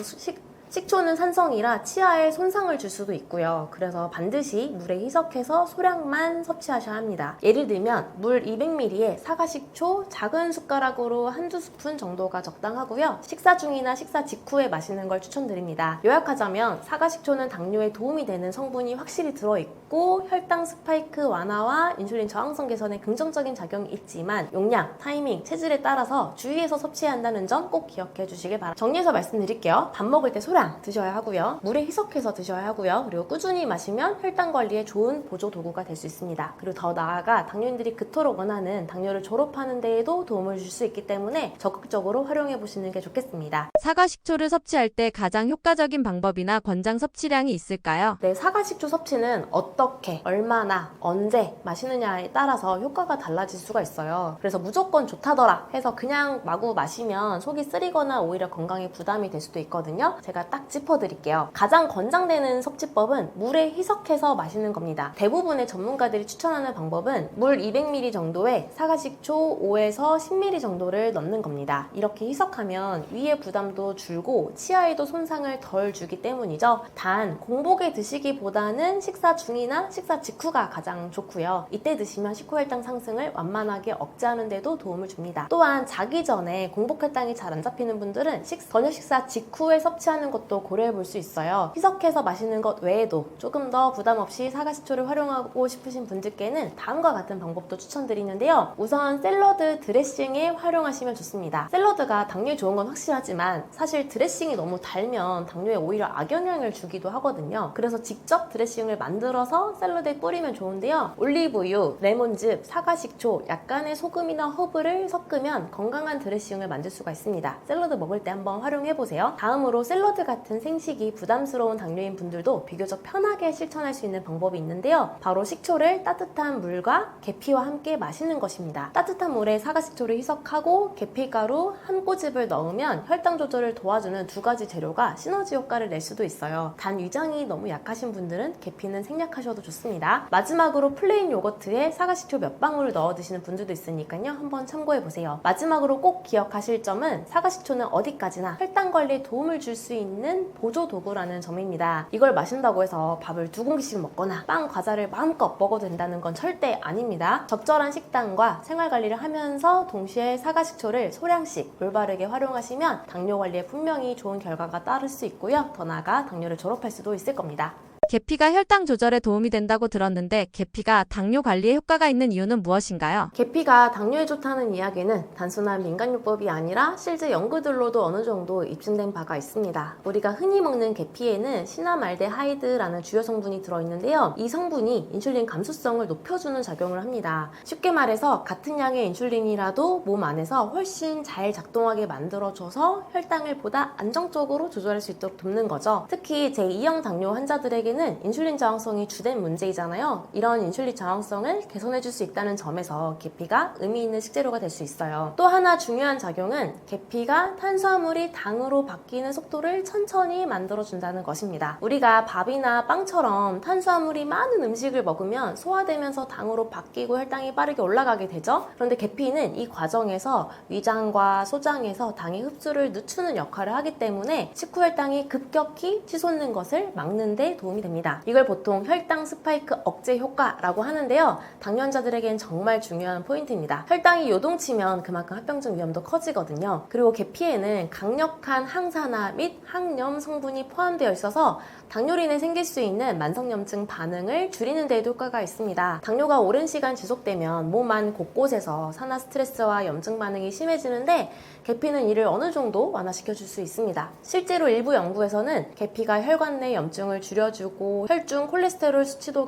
식초는 산성이라 치아에 손상을 줄 수도 있고요. 그래서 반드시 물에 희석해서 소량만 섭취하셔야 합니다. 예를 들면 물 200ml에 사과식초 작은 숟가락으로 한두 스푼 정도가 적당하고요. 식사 중이나 식사 직후에 마시는 걸 추천드립니다. 요약하자면 사과식초는 당뇨에 도움이 되는 성분이 확실히 들어있고 혈당 스파이크 완화와 인슐린 저항성 개선에 긍정적인 작용이 있지만 용량, 타이밍, 체질에 따라서 주의해서 섭취해야 한다는 점 꼭 기억해 주시길 바랍니다. 정리해서 말씀드릴게요. 밥 먹을 때 소량 드셔야 하고요. 물에 희석해서 드셔야 하고요. 그리고 꾸준히 마시면 혈당 관리에 좋은 보조 도구가 될 수 있습니다. 그리고 더 나아가 당뇨인들이 그토록 원하는 당뇨를 졸업하는 데에도 도움을 줄 수 있기 때문에 적극적으로 활용해 보시는 게 좋겠습니다. 사과 식초를 섭취할 때 가장 효과적인 방법이나 권장 섭취량이 있을까요? 네, 사과식초 섭취는 어떻게, 얼마나, 언제 마시느냐에 따라서 효과가 달라질 수가 있어요. 그래서 무조건 좋다더라 해서 그냥 마구 마시면 속이 쓰리거나 오히려 건강에 부담이 될 수도 있거든요. 제가 딱 짚어드릴게요. 가장 권장되는 섭취법은 물에 희석해서 마시는 겁니다. 대부분의 전문가들이 추천하는 방법은 물 200ml 정도에 사과식초 5에서 10ml 정도를 넣는 겁니다. 이렇게 희석하면 위의 부담도 줄고 치아에도 손상을 덜 주기 때문이죠. 단 공복에 드시기보다는 식사 중이나 식사 직후가 가장 좋고요. 이때 드시면 식후혈당 상승을 완만하게 억제하는 데도 도움을 줍니다. 또한 자기 전에 공복 혈당이 잘 안 잡히는 분들은 저녁 식사 직후에 섭취하는 것도 것도 고려해 볼 수 있어요. 희석해서 마시는 것 외에도 조금 더 부담 없이 사과식초를 활용하고 싶으신 분들께는 다음과 같은 방법도 추천드리는데요. 우선 샐러드 드레싱에 활용하시면 좋습니다. 샐러드가 당뇨에 좋은 건 확실하지만 사실 드레싱이 너무 달면 당뇨에 오히려 악영향을 주기도 하거든요. 그래서 직접 드레싱을 만들어서 샐러드에 뿌리면 좋은데요. 올리브유, 레몬즙, 사과식초, 약간의 소금이나 허브를 섞으면 건강한 드레싱을 만들 수가 있습니다. 샐러드 먹을 때 한번 활용해보세요. 다음으로 샐러드 같은 생식이 부담스러운 당뇨인 분들도 비교적 편하게 실천할 수 있는 방법이 있는데요. 바로 식초를 따뜻한 물과 계피와 함께 마시는 것입니다. 따뜻한 물에 사과식초를 희석하고 계피가루 한 꼬집을 넣으면 혈당 조절을 도와주는 두 가지 재료가 시너지 효과를 낼 수도 있어요. 단 위장이 너무 약하신 분들은 계피는 생략하셔도 좋습니다. 마지막으로 플레인 요거트에 사과식초 몇 방울을 넣어 드시는 분들도 있으니까요. 한번 참고해보세요. 마지막으로 꼭 기억하실 점은 사과식초는 어디까지나 혈당 관리에 도움을 줄 수 있는 보조 도구라는 점입니다. 이걸 마신다고 해서 밥을 2공기씩 먹거나 빵, 과자를 마음껏 먹어도 된다는 건 절대 아닙니다. 적절한 식단과 생활 관리를 하면서 동시에 사과식초를 소량씩 올바르게 활용하시면 당뇨 관리에 분명히 좋은 결과가 따를 수 있고요. 더 나아가 당뇨를 졸업할 수도 있을 겁니다. 계피가 혈당 조절에 도움이 된다고 들었는데 계피가 당뇨 관리에 효과가 있는 이유는 무엇인가요? 계피가 당뇨에 좋다는 이야기는 단순한 민간요법이 아니라 실제 연구들로도 어느 정도 입증된 바가 있습니다. 우리가 흔히 먹는 계피에는 시나말데하이드라는 주요 성분이 들어있는데요. 이 성분이 인슐린 감수성을 높여주는 작용을 합니다. 쉽게 말해서 같은 양의 인슐린이라도 몸 안에서 훨씬 잘 작동하게 만들어줘서 혈당을 보다 안정적으로 조절할 수 있도록 돕는 거죠. 특히 제2형 당뇨 환자들에게는 인슐린 저항성이 주된 문제이잖아요. 이런 인슐린 저항성을 개선해줄 수 있다는 점에서 계피가 의미 있는 식재료가 될 수 있어요. 또 하나 중요한 작용은 계피가 탄수화물이 당으로 바뀌는 속도를 천천히 만들어준다는 것입니다. 우리가 밥이나 빵처럼 탄수화물이 많은 음식을 먹으면 소화되면서 당으로 바뀌고 혈당이 빠르게 올라가게 되죠. 그런데 계피는 이 과정에서 위장과 소장에서 당의 흡수를 늦추는 역할을 하기 때문에 식후 혈당이 급격히 치솟는 것을 막는 데 도움이 됩니다. 이걸 보통 혈당 스파이크 억제 효과라고 하는데요. 당뇨 환자들에겐 정말 중요한 포인트입니다. 혈당이 요동치면 그만큼 합병증 위험도 커지거든요. 그리고 계피에는 강력한 항산화 및 항염 성분이 포함되어 있어서 당뇨로 인해 생길 수 있는 만성염증 반응을 줄이는 데에도 효과가 있습니다. 당뇨가 오랜 시간 지속되면 몸 안 곳곳에서 산화 스트레스와 염증 반응이 심해지는데 계피는 이를 어느 정도 완화시켜 줄 수 있습니다. 실제로 일부 연구에서는 계피가 혈관 내 염증을 줄여주고 혈중 콜레스테롤 수치도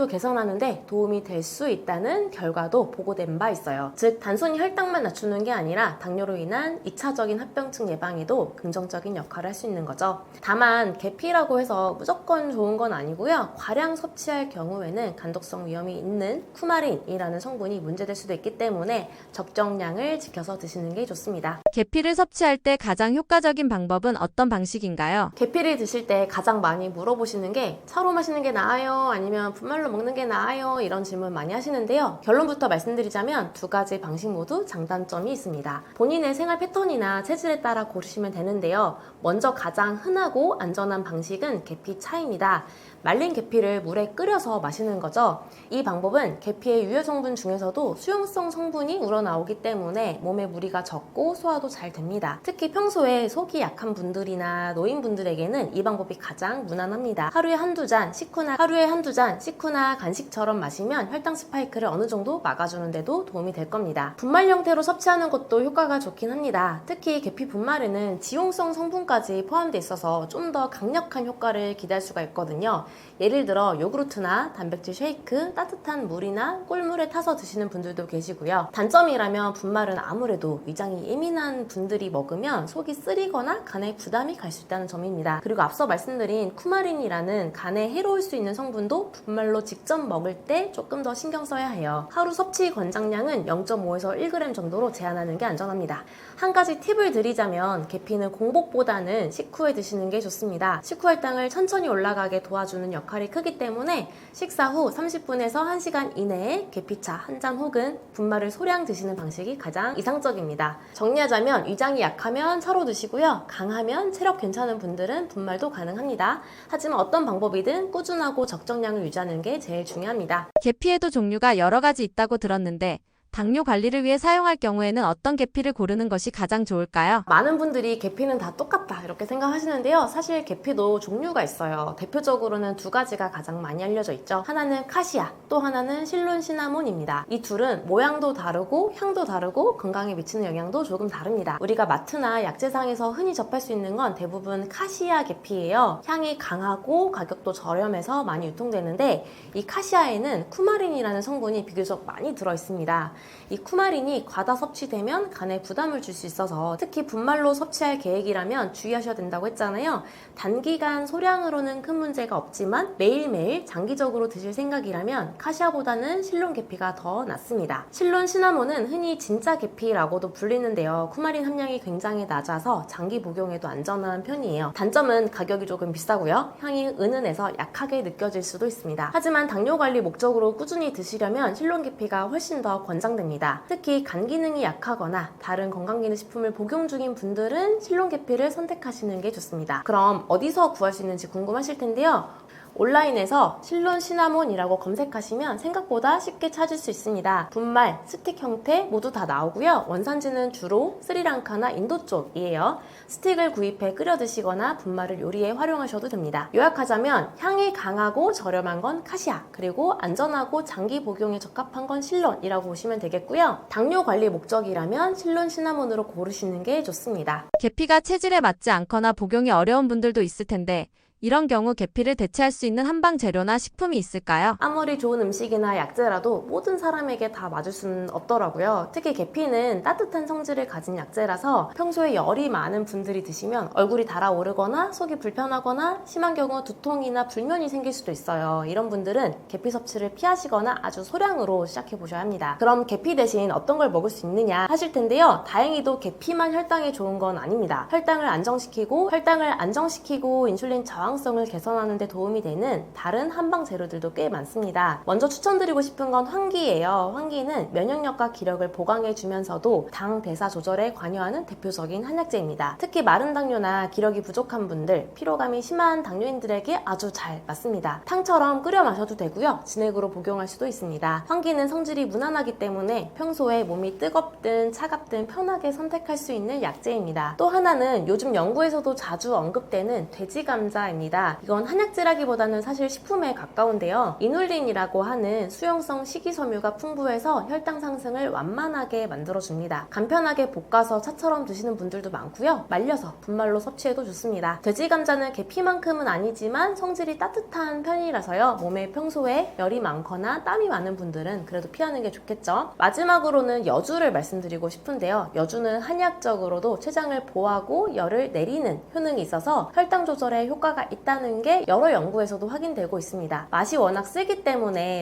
개선하는데 도움이 될 수 있다는 결과도 보고된 바 있어요. 즉 단순히 혈당만 낮추는 게 아니라 당뇨로 인한 2차적인 합병증 예방에도 긍정적인 역할을 할 수 있는 거죠. 다만 계피라고 해서 무조건 좋은 건 아니고요. 과량 섭취할 경우에는 간독성 위험이 있는 쿠마린이라는 성분이 문제될 수도 있기 때문에 적정량을 지켜서 드시는 게 좋습니다. 계피를 섭취할 때 가장 효과적인 방법은 어떤 방식인가요? 계피를 드실 때 가장 많이 물어보시는 게 차로 마시는 게 나아요? 아니면 분말로 먹는 게 나아요? 이런 질문 많이 하시는데요. 결론부터 말씀드리자면 두 가지 방식 모두 장단점이 있습니다. 본인의 생활 패턴이나 체질에 따라 고르시면 되는데요. 먼저 가장 흔하고 안전한 방식은 계피 차입니다. 말린 계피를 물에 끓여서 마시는 거죠. 이 방법은 계피의 유효 성분 중에서도 수용성 성분이 우러나오기 때문에 몸에 무리가 적고 소화도 잘 됩니다. 특히 평소에 속이 약한 분들이나 노인분들에게는 이 방법이 가장 무난합니다. 하루에 한두 잔 식후나 간식처럼 마시면 혈당 스파이크를 어느 정도 막아주는 데도 도움이 될 겁니다. 분말 형태로 섭취하는 것도 효과가 좋긴 합니다. 특히 계피 분말에는 지용성 성분까지 포함되어 있어서 좀 더 강력한 효과를 기대할 수가 있거든요. 예를 들어 요구르트나 단백질 쉐이크, 따뜻한 물이나 꿀물에 타서 드시는 분들도 계시고요. 단점이라면 분말은 아무래도 위장이 예민한 분들이 먹으면 속이 쓰리거나 간에 부담이 갈 수 있다는 점입니다. 그리고 앞서 말씀드린 쿠마린이라는 간에 해로울 수 있는 성분도 분말로 직접 먹을 때 조금 더 신경 써야 해요. 하루 섭취 권장량은 0.5에서 1g 정도로 제한하는 게 안전합니다. 한 가지 팁을 드리자면 계피는 공복보다는 식후에 드시는 게 좋습니다. 식후 혈당을 천천히 올라가게 도와주는 역할이 크기 때문에 식사 후 30분에서 1시간 이내에 계피차 한 잔 혹은 분말을 소량 드시는 방식이 가장 이상적입니다. 정리하자면 위장이 약하면 차로 드시고요. 강하면 체력 괜찮은 분들은 분말도 가능합니다. 하지만 어떤 방법이든 꾸준하고 적정량을 유지하는 게 제일 중요합니다. 계피에도 종류가 여러 가지 있다고 들었는데 당뇨 관리를 위해 사용할 경우에는 어떤 계피를 고르는 것이 가장 좋을까요? 많은 분들이 계피는 다 똑같다 이렇게 생각하시는데요. 사실 계피도 종류가 있어요. 대표적으로는 두 가지가 가장 많이 알려져 있죠. 하나는 카시아, 또 하나는 실론 시나몬입니다. 이 둘은 모양도 다르고 향도 다르고 건강에 미치는 영향도 조금 다릅니다. 우리가 마트나 약재상에서 흔히 접할 수 있는 건 대부분 카시아 계피예요. 향이 강하고 가격도 저렴해서 많이 유통되는데 이 카시아에는 쿠마린이라는 성분이 비교적 많이 들어있습니다. 이 쿠마린이 과다 섭취되면 간에 부담을 줄 수 있어서 특히 분말로 섭취할 계획이라면 주의하셔야 된다고 했잖아요. 단기간 소량으로는 큰 문제가 없지만 매일매일 장기적으로 드실 생각이라면 카시아보다는 실론 계피가 더 낫습니다. 실론 시나몬은 흔히 진짜 계피라고도 불리는데요. 쿠마린 함량이 굉장히 낮아서 장기 복용에도 안전한 편이에요. 단점은 가격이 조금 비싸고요. 향이 은은해서 약하게 느껴질 수도 있습니다. 하지만 당뇨 관리 목적으로 꾸준히 드시려면 실론 계피가 훨씬 더 권장됩니다. 특히 간 기능이 약하거나 다른 건강기능식품을 복용 중인 분들은 실론 계피를 선택하시는 게 좋습니다. 그럼 어디서 구할 수 있는지 궁금하실 텐데요. 온라인에서 실론 시나몬이라고 검색하시면 생각보다 쉽게 찾을 수 있습니다. 분말, 스틱 형태 모두 다 나오고요. 원산지는 주로 스리랑카나 인도 쪽이에요. 스틱을 구입해 끓여 드시거나 분말을 요리에 활용하셔도 됩니다. 요약하자면 향이 강하고 저렴한 건 카시아, 그리고 안전하고 장기 복용에 적합한 건 실론이라고 보시면 되겠고요. 당뇨 관리 목적이라면 실론 시나몬으로 고르시는 게 좋습니다. 계피가 체질에 맞지 않거나 복용이 어려운 분들도 있을 텐데 이런 경우 계피를 대체할 수 있는 한방 재료나 식품이 있을까요? 아무리 좋은 음식이나 약재라도 모든 사람에게 다 맞을 수는 없더라고요. 특히 계피는 따뜻한 성질을 가진 약재라서 평소에 열이 많은 분들이 드시면 얼굴이 달아오르거나 속이 불편하거나 심한 경우 두통이나 불면이 생길 수도 있어요. 이런 분들은 계피 섭취를 피하시거나 아주 소량으로 시작해 보셔야 합니다. 그럼 계피 대신 어떤 걸 먹을 수 있느냐 하실 텐데요. 다행히도 계피만 혈당에 좋은 건 아닙니다. 혈당을 안정시키고 인슐린 저항성을 개선하는 데 도움이 되는 다른 한방 재료들도 꽤 많습니다. 먼저 추천드리고 싶은 건 황기예요. 황기는 면역력과 기력을 보강해 주면서도 당 대사 조절에 관여하는 대표적인 한약재입니다. 특히 마른 당뇨나 기력이 부족한 분들, 피로감이 심한 당뇨인들에게 아주 잘 맞습니다. 탕처럼 끓여 마셔도 되고요. 진액으로 복용할 수도 있습니다. 황기는 성질이 무난하기 때문에 평소에 몸이 뜨겁든 차갑든 편하게 선택할 수 있는 약재입니다. 또 하나는 요즘 연구에서도 자주 언급되는 돼지 감자입니다. 이건 한약재라기보다는 사실 식품에 가까운데요. 이눌린이라고 하는 수용성 식이섬유가 풍부해서 혈당 상승을 완만하게 만들어줍니다. 간편하게 볶아서 차처럼 드시는 분들도 많고요. 말려서 분말로 섭취해도 좋습니다. 돼지 감자는 계피만큼은 아니지만 성질이 따뜻한 편이라서요. 몸에 평소에 열이 많거나 땀이 많은 분들은 그래도 피하는 게 좋겠죠. 마지막으로는 여주를 말씀드리고 싶은데요. 여주는 한약적으로도 췌장을 보호하고 열을 내리는 효능이 있어서 혈당 조절에 효과가 있다는 게 여러 연구에서도 확인되고 있습니다. 맛이 워낙 세기 때문에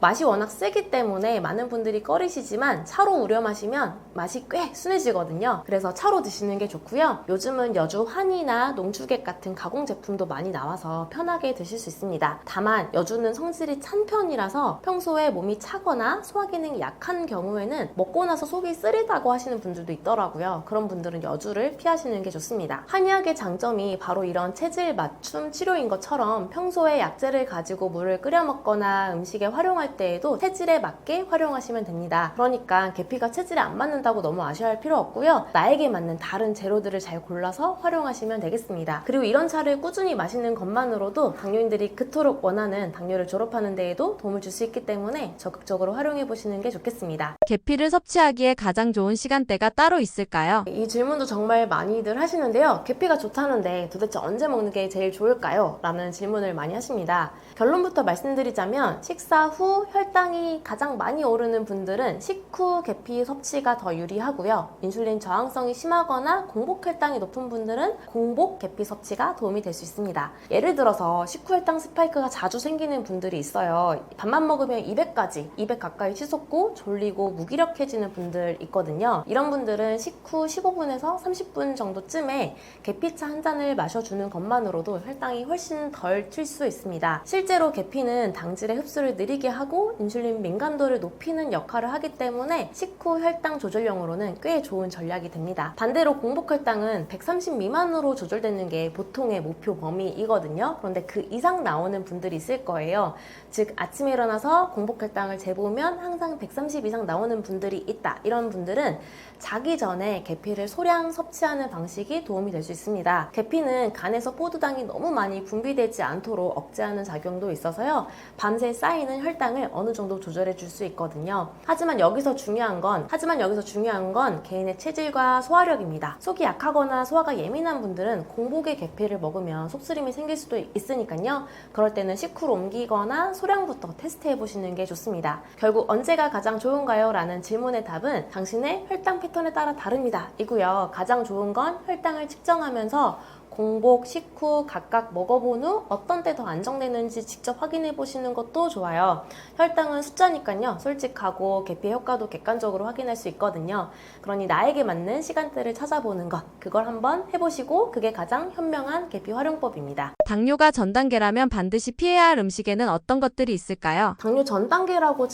많은 분들이 꺼리시지만 차로 우려 마시면 맛이 꽤 순해지거든요. 그래서 차로 드시는 게 좋고요. 요즘은 여주 환이나 농축액 같은 가공 제품도 많이 나와서 편하게 드실 수 있습니다. 다만 여주는 성질이 찬 편이라서 평소에 몸이 차거나 소화 기능이 약한 경우에는 먹고 나서 속이 쓰리다고 하시는 분들도 있더라고요. 그런 분들은 여주를 피하시는 게 좋습니다. 한약의 장점이 바로 이런 체질 맞춤 치료인 것처럼 평소에 약재를 가지고 물을 끓여 먹거나 음식에 활용할 때에도 체질에 맞게 활용하시면 됩니다. 그러니까 계피가 체질에 안 맞는다고 너무 아쉬워할 필요 없고요. 나에게 맞는 다른 재료들을 잘 골라서 활용하시면 되겠습니다. 그리고 이런 차를 꾸준히 마시는 것만으로도 당뇨인들이 그토록 원하는 당뇨를 졸업하는 데에도 도움을 줄 수 있기 때문에 적극적으로 활용해 보시는 게 좋겠습니다. 계피를 섭취하기에 가장 좋은 시간대가 따로 있을까요? 이 질문도 정말 많이들 하시는데요. 계피가 좋다는데 도대체 언제 먹는 게 제일 좋을까요? 라는 질문을 많이 하십니다. 결론부터 말씀드리자면 식사 후 혈당이 가장 많이 오르는 분들은 식후 계피 섭취가 더 유리하고요. 인슐린 저항성이 심하거나 공복 혈당이 높은 분들은 공복 계피 섭취가 도움이 될 수 있습니다. 예를 들어서 식후 혈당 스파이크가 자주 생기는 분들이 있어요. 밥만 먹으면 200 가까이 치솟고 졸리고 무기력해지는 분들 있거든요. 이런 분들은 식후 15분에서 30분 정도쯤에 계피차 한 잔을 마셔주는 것만으로도 혈당이 훨씬 덜 튈 수 있습니다. 실제로 계피는 당질의 흡수를 느리게 하고 인슐린 민감도를 높이는 역할을 하기 때문에 식후 혈당 조절용으로는 꽤 좋은 전략이 됩니다. 반대로 공복 혈당은 130 미만으로 조절되는 게 보통의 목표 범위이거든요. 그런데 그 이상 나오는 분들이 있을 거예요. 즉 아침에 일어나서 공복 혈당을 재보면 항상 130 이상 나오는 분들이 있다. 이런 분들은 자기 전에 계피를 소량 섭취하는 방식이 도움이 될 수 있습니다. 계피는 간에서 포도당이 너무 많이 분비되지 않도록 억제하는 작용도 있어서요. 밤새 쌓이는 혈당을 어느 정도 조절해 줄 수 있거든요. 하지만 여기서 중요한 건 개인의 체질과 소화력입니다. 속이 약하거나 소화가 예민한 분들은 공복에 계피를 먹으면 속쓰림이 생길 수도 있으니까요. 그럴 때는 식후로 옮기거나 소량부터 테스트해 보시는 게 좋습니다. 결국 언제가 가장 좋은가요? 라는 질문의 답은 당신의 혈당 패턴에 따라 다릅니다. 이고요. 가장 좋은 건 혈당을 측정하면서 공복, 식후 각각 먹어본 후 어떤 때 더 안정되는지 직접 확인해 보시는 것도 좋아요. 혈당은 숫자니까요. 솔직하고 계피 효과도 객관적으로 확인할 수 있거든요. 그러니 나에게 맞는 시간대를 찾아보는 것, 그걸 한번 해보시고 그게 가장 현명한 계피 활용법입니다. 당뇨가 전 단계라면 반드시 피해야 할 음식에는 어떤 것들이 있을까요? 당뇨 전 단계라고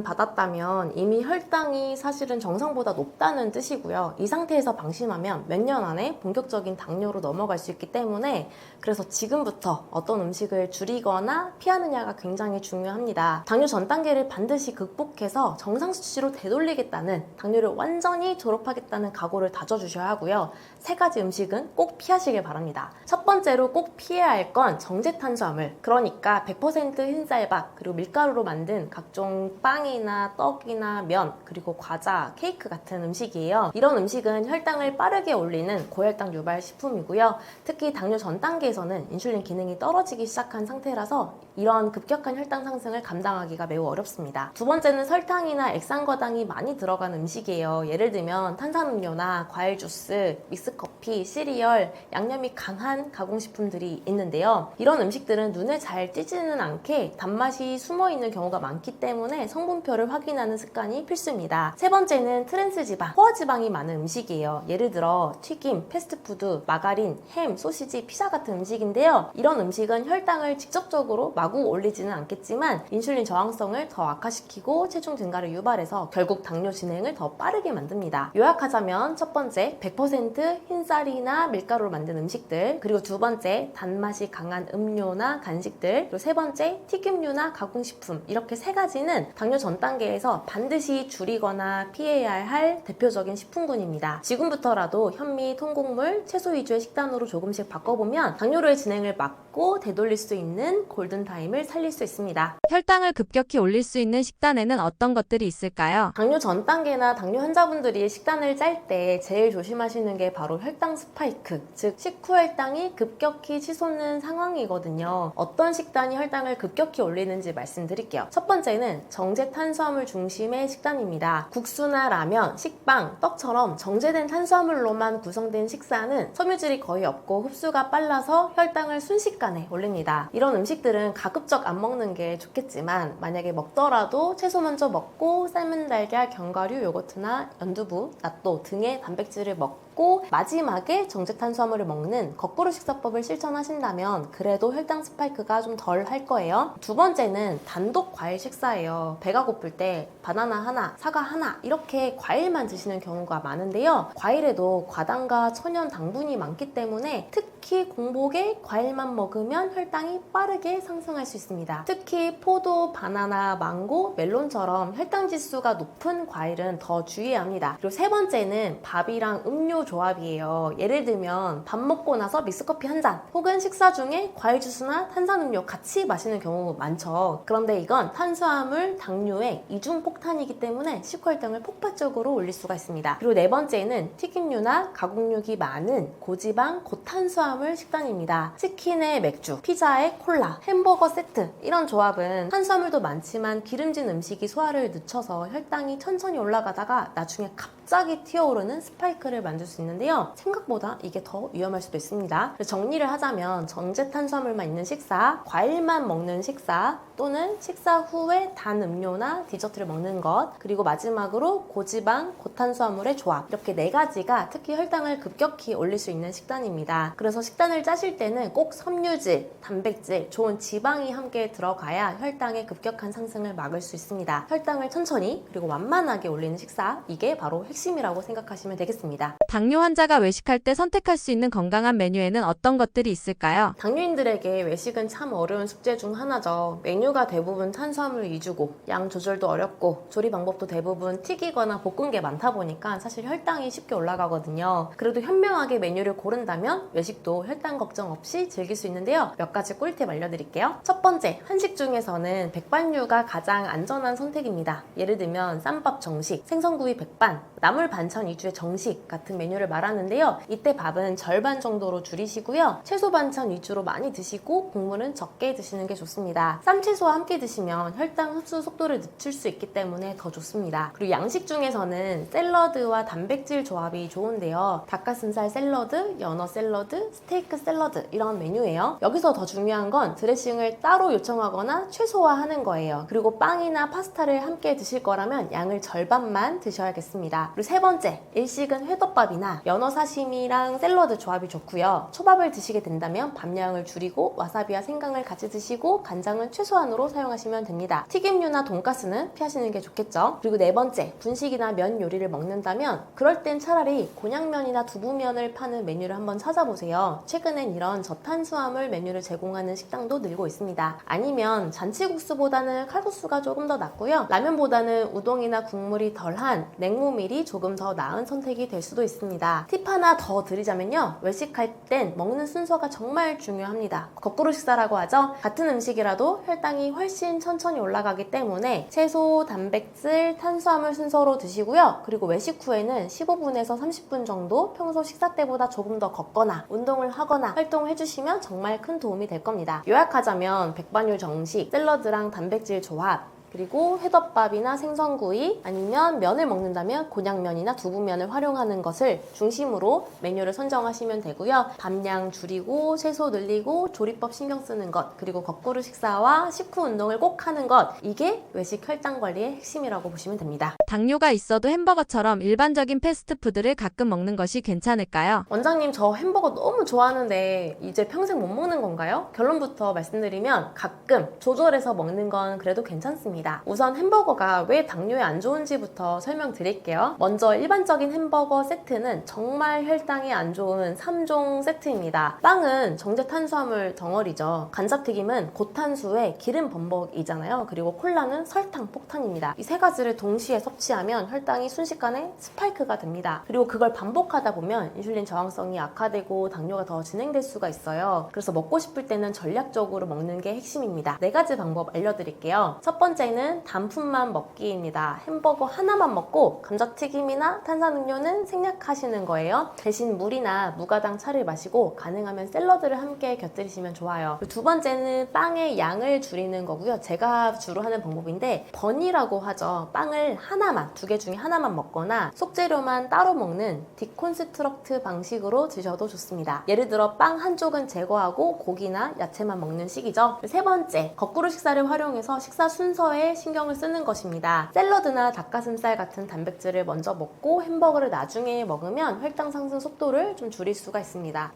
진단받았다면 이미 혈당이 사실은 정상보다 높다는 뜻이고요. 이 상태에서 방심하면 몇 년 안에 본격적인 당뇨로 넘어갈 수 있기 때문에 그래서 지금부터 어떤 음식을 줄이거나 피하느냐가 굉장히 중요합니다. 당뇨 전 단계를 반드시 극복해서 정상 수치로 되돌리겠다는, 당뇨를 완전히 졸업하겠다는 각오를 다져주셔야 하고요. 3가지 음식은 꼭 피하시길 바랍니다. 첫 번째로 꼭 피해야 할 건 정제탄수화물, 그러니까 100% 흰쌀밥 그리고 밀가루로 만든 각종 빵이나 떡이나 면 그리고 과자, 케이크 같은 음식이에요. 이런 음식은 혈당을 빠르게 올리는 고혈당 유발 식품이고요. 특히 당뇨 전 단계에서는 인슐린 기능이 떨어지기 시작한 상태라서 이런 급격한 혈당 상승을 감당하기가 매우 어렵습니다. 두 번째는 설탕이나 액상과당이 많이 들어간 음식이에요. 예를 들면 탄산음료나 과일 주스, 믹스커피, 시리얼, 양념이 강한 가공식품들이 있는데요. 이런 음식들은 눈에 잘 띄지는 않게 단맛이 숨어있는 경우가 많기 때문에 성분표를 확인하는 습관이 필수입니다. 세 번째는 트랜스지방, 포화지방이 많은 음식이에요. 예를 들어 튀김, 패스트푸드, 마가린, 햄, 소시지, 피자 같은 음식인데요. 이런 음식은 혈당을 직접적으로 마구 올리지는 않겠지만 인슐린 저항성을 더 악화시키고 체중 증가를 유발해서 결국 당뇨 진행을 더 빠르게 만듭니다. 요약하자면 첫 번째 100% 흰쌀이나 밀가루로 만든 음식들, 그리고 두 번째 단맛이 강한 음료나 간식들, 그리고 세 번째 튀김류나 가공식품, 이렇게 3가지는 당뇨 전 단계에서 반드시 줄이거나 피해야 할 대표적인 식품군입니다. 지금부터라도 현미, 통곡물, 채소 위주의 식단으로 조금씩 바꿔보면 당뇨로의 진행을 막고 되돌릴 수 있는 골든타임을 살릴 수 있습니다. 혈당을 급격히 올릴 수 있는 식단에는 어떤 것들이 있을까요? 당뇨 전 단계나 당뇨 환자분들이 식단을 짤 때 제일 조심하시는 게 바로 혈당 스파이크, 즉 식후 혈당이 급격히 치솟는 상황이거든요. 어떤 식단이 혈당을 급격히 올리는지 말씀드릴게요. 첫 번째는 정제 탄수화물 중심의 식단입니다. 국수나 라면, 식빵, 떡처럼 정제된 탄수화물로만 구성된 식사는 섬유질이 거의 없고 흡수가 빨라서 혈당을 순식간에 올립니다. 이런 음식들은 가급적 안 먹는 게 좋겠지만 만약에 먹더라도 채소 먼저 먹고 삶은 달걀, 견과류, 요거트나 연두부, 낫또 등의 단백질을 먹고 마지막에 정제탄수화물을 먹는 거꾸로 식사법을 실천하신다면 그래도 혈당 스파이크가 좀 덜 할 거예요. 두 번째는 단독 과일 식사예요. 배가 고플 때 바나나 하나, 사과 하나 이렇게 과일만 드시는 경우가 많은데요. 과일에도 과당과 천연 당분이 많기 때문에 특히 공복에 과일만 먹으면 혈당이 빠르게 상승할 수 있습니다. 특히 포도, 바나나, 망고, 멜론처럼 혈당 지수가 높은 과일은 더 주의해야 합니다. 그리고 세 번째는 밥이랑 음료 조합이에요. 예를 들면 밥 먹고 나서 믹스커피 한 잔 혹은 식사 중에 과일 주스나 탄산음료 같이 마시는 경우 많죠. 그런데 이건 탄수화물, 당류의 이중 폭탄이기 때문에 식후혈당을 폭발적으로 올릴 수가 있습니다. 그리고 네 번째는 튀김류나 가공육이 많은 고지방, 고탄수화물 식단입니다. 치킨에 맥주, 피자에 콜라, 햄버거 세트, 이런 조합은 탄수화물도 많지만 기름진 음식이 소화를 늦춰서 혈당이 천천히 올라가다가 나중에 갑자기 튀어오르는 스파이크를 만들 수 있는데요. 생각보다 이게 더 위험할 수도 있습니다. 정리를 하자면 정제 탄수화물만 있는 식사, 과일만 먹는 식사, 또는 식사 후에 단 음료나 디저트를 먹는 것, 그리고 마지막으로 고지방, 고탄수화물의 조합, 이렇게 4가지가 특히 혈당을 급격히 올릴 수 있는 식단입니다. 그래서 식단을 짜실 때는 꼭 섬유질, 단백질, 좋은 지방이 함께 들어가야 혈당의 급격한 상승을 막을 수 있습니다. 혈당을 천천히 그리고 완만하게 올리는 식사, 이게 바로 핵심이라고 생각하시면 되겠습니다. 당뇨 환자가 외식할 때 선택할 수 있는 건강한 메뉴에는 어떤 것들이 있을까요? 당뇨인들에게 외식은 참 어려운 숙제 중 하나죠. 메뉴가 대부분 탄수화물 위주고 양 조절도 어렵고 조리 방법도 대부분 튀기거나 볶은 게 많다 보니까 사실 혈당이 쉽게 올라가거든요. 그래도 현명하게 메뉴를 고른다면 외식도 혈당 걱정 없이 즐길 수 있는데요. 몇 가지 꿀팁 알려드릴게요. 첫 번째, 한식 중에서는 백반류가 가장 안전한 선택입니다. 예를 들면 쌈밥 정식, 생선구이 백반, 나물 반찬 위주의 정식 같은 메뉴를 말하는데요. 이때 밥은 절반 정도로 줄이시고요. 채소 반찬 위주로 많이 드시고 국물은 적게 드시는 게 좋습니다. 쌈채소와 함께 드시면 혈당 흡수 속도를 늦출 수 있기 때문에 더 좋습니다. 그리고 양식 중에서는 샐러드와 단백질 조합이 좋은데요. 닭가슴살 샐러드, 연어 샐러드, 스테이크 샐러드 이런 메뉴예요. 여기서 더 중요한 건 드레싱을 따로 요청하거나 최소화하는 거예요. 그리고 빵이나 파스타를 함께 드실 거라면 양을 절반만 드셔야겠습니다. 그리고 세 번째, 일식은 회덮밥이나 연어 사시미랑 샐러드 조합이 좋고요. 초밥을 드시게 된다면 밥량을 줄이고 와사비와 생강을 같이 드시고 간장은 최소한으로 사용하시면 됩니다. 튀김류나 돈가스는 피하시는 게 좋겠죠. 그리고 네 번째, 분식이나 면 요리를 먹는다면 그럴 땐 차라리 곤약면이나 두부면을 파는 메뉴를 한번 찾아보세요. 최근엔 이런 저탄수화물 메뉴를 제공하는 식당도 늘고 있습니다. 아니면 잔치국수보다는 칼국수가 조금 더 낫고요. 라면보다는 우동이나 국물이 덜한 냉모밀이 조금 더 나은 선택이 될 수도 있습니다. 팁 하나 더 드리자면요. 외식할 땐 먹는 순서가 정말 중요합니다. 거꾸로 식사라고 하죠. 같은 음식이라도 혈당이 훨씬 천천히 올라가기 때문에 채소, 단백질, 탄수화물 순서로 드시고요. 그리고 외식 후에는 15분에서 30분 정도 평소 식사 때보다 조금 더 걷거나 운동을 하거나 활동을 해주시면 정말 큰 도움이 될 겁니다. 요약하자면 백반류 정식, 샐러드랑 단백질 조합, 그리고 회덮밥이나 생선구이 아니면 면을 먹는다면 곤약면이나 두부면을 활용하는 것을 중심으로 메뉴를 선정하시면 되고요. 밥량 줄이고 채소 늘리고 조리법 신경 쓰는 것 그리고 거꾸로 식사와 식후 운동을 꼭 하는 것 이게 외식 혈당 관리의 핵심이라고 보시면 됩니다. 당뇨가 있어도 햄버거처럼 일반적인 패스트푸드를 가끔 먹는 것이 괜찮을까요? 원장님 저 햄버거 너무 좋아하는데 이제 평생 못 먹는 건가요? 결론부터 말씀드리면 가끔 조절해서 먹는 건 그래도 괜찮습니다. 우선 햄버거가 왜 당뇨에 안 좋은지부터 설명드릴게요. 먼저 일반적인 햄버거 세트는 정말 혈당이 안 좋은 3종 세트입니다. 빵은 정제 탄수화물 덩어리죠. 감자튀김은 고탄수의 기름 범벅이잖아요. 그리고 콜라는 설탕 폭탄입니다. 이 세 가지를 동시에 섭취하면 혈당이 순식간에 스파이크가 됩니다. 그리고 그걸 반복하다 보면 인슐린 저항성이 악화되고 당뇨가 더 진행될 수가 있어요. 그래서 먹고 싶을 때는 전략적으로 먹는 게 핵심입니다. 네 가지 방법 알려드릴게요. 첫 번째는 단품만 먹기입니다. 햄버거 하나만 먹고 감자튀김이나 탄산음료는 생략하시는 거예요. 대신 물이나 무가당 차를 마시고 가능하면 샐러드를 함께 곁들이시면 좋아요. 두 번째는 빵의 양을 줄이는 거고요. 제가 주로 하는 방법인데 번이라고 하죠. 빵을 하나만, 두 개 중에 하나만 먹거나 속재료만 따로 먹는 디콘스트럭트 방식으로 드셔도 좋습니다. 예를 들어 빵 한쪽은 제거하고 고기나 야채만 먹는 식이죠. 세 번째, 거꾸로 식사를 활용해서 식사 순서에 신경을 쓰는 것입니다. 샐러드나 닭가슴살 같은 단백질을 먼저 먹고 햄버거를 나중에 먹으면 혈당 상승 속도를 좀 줄일 수가 있습니다.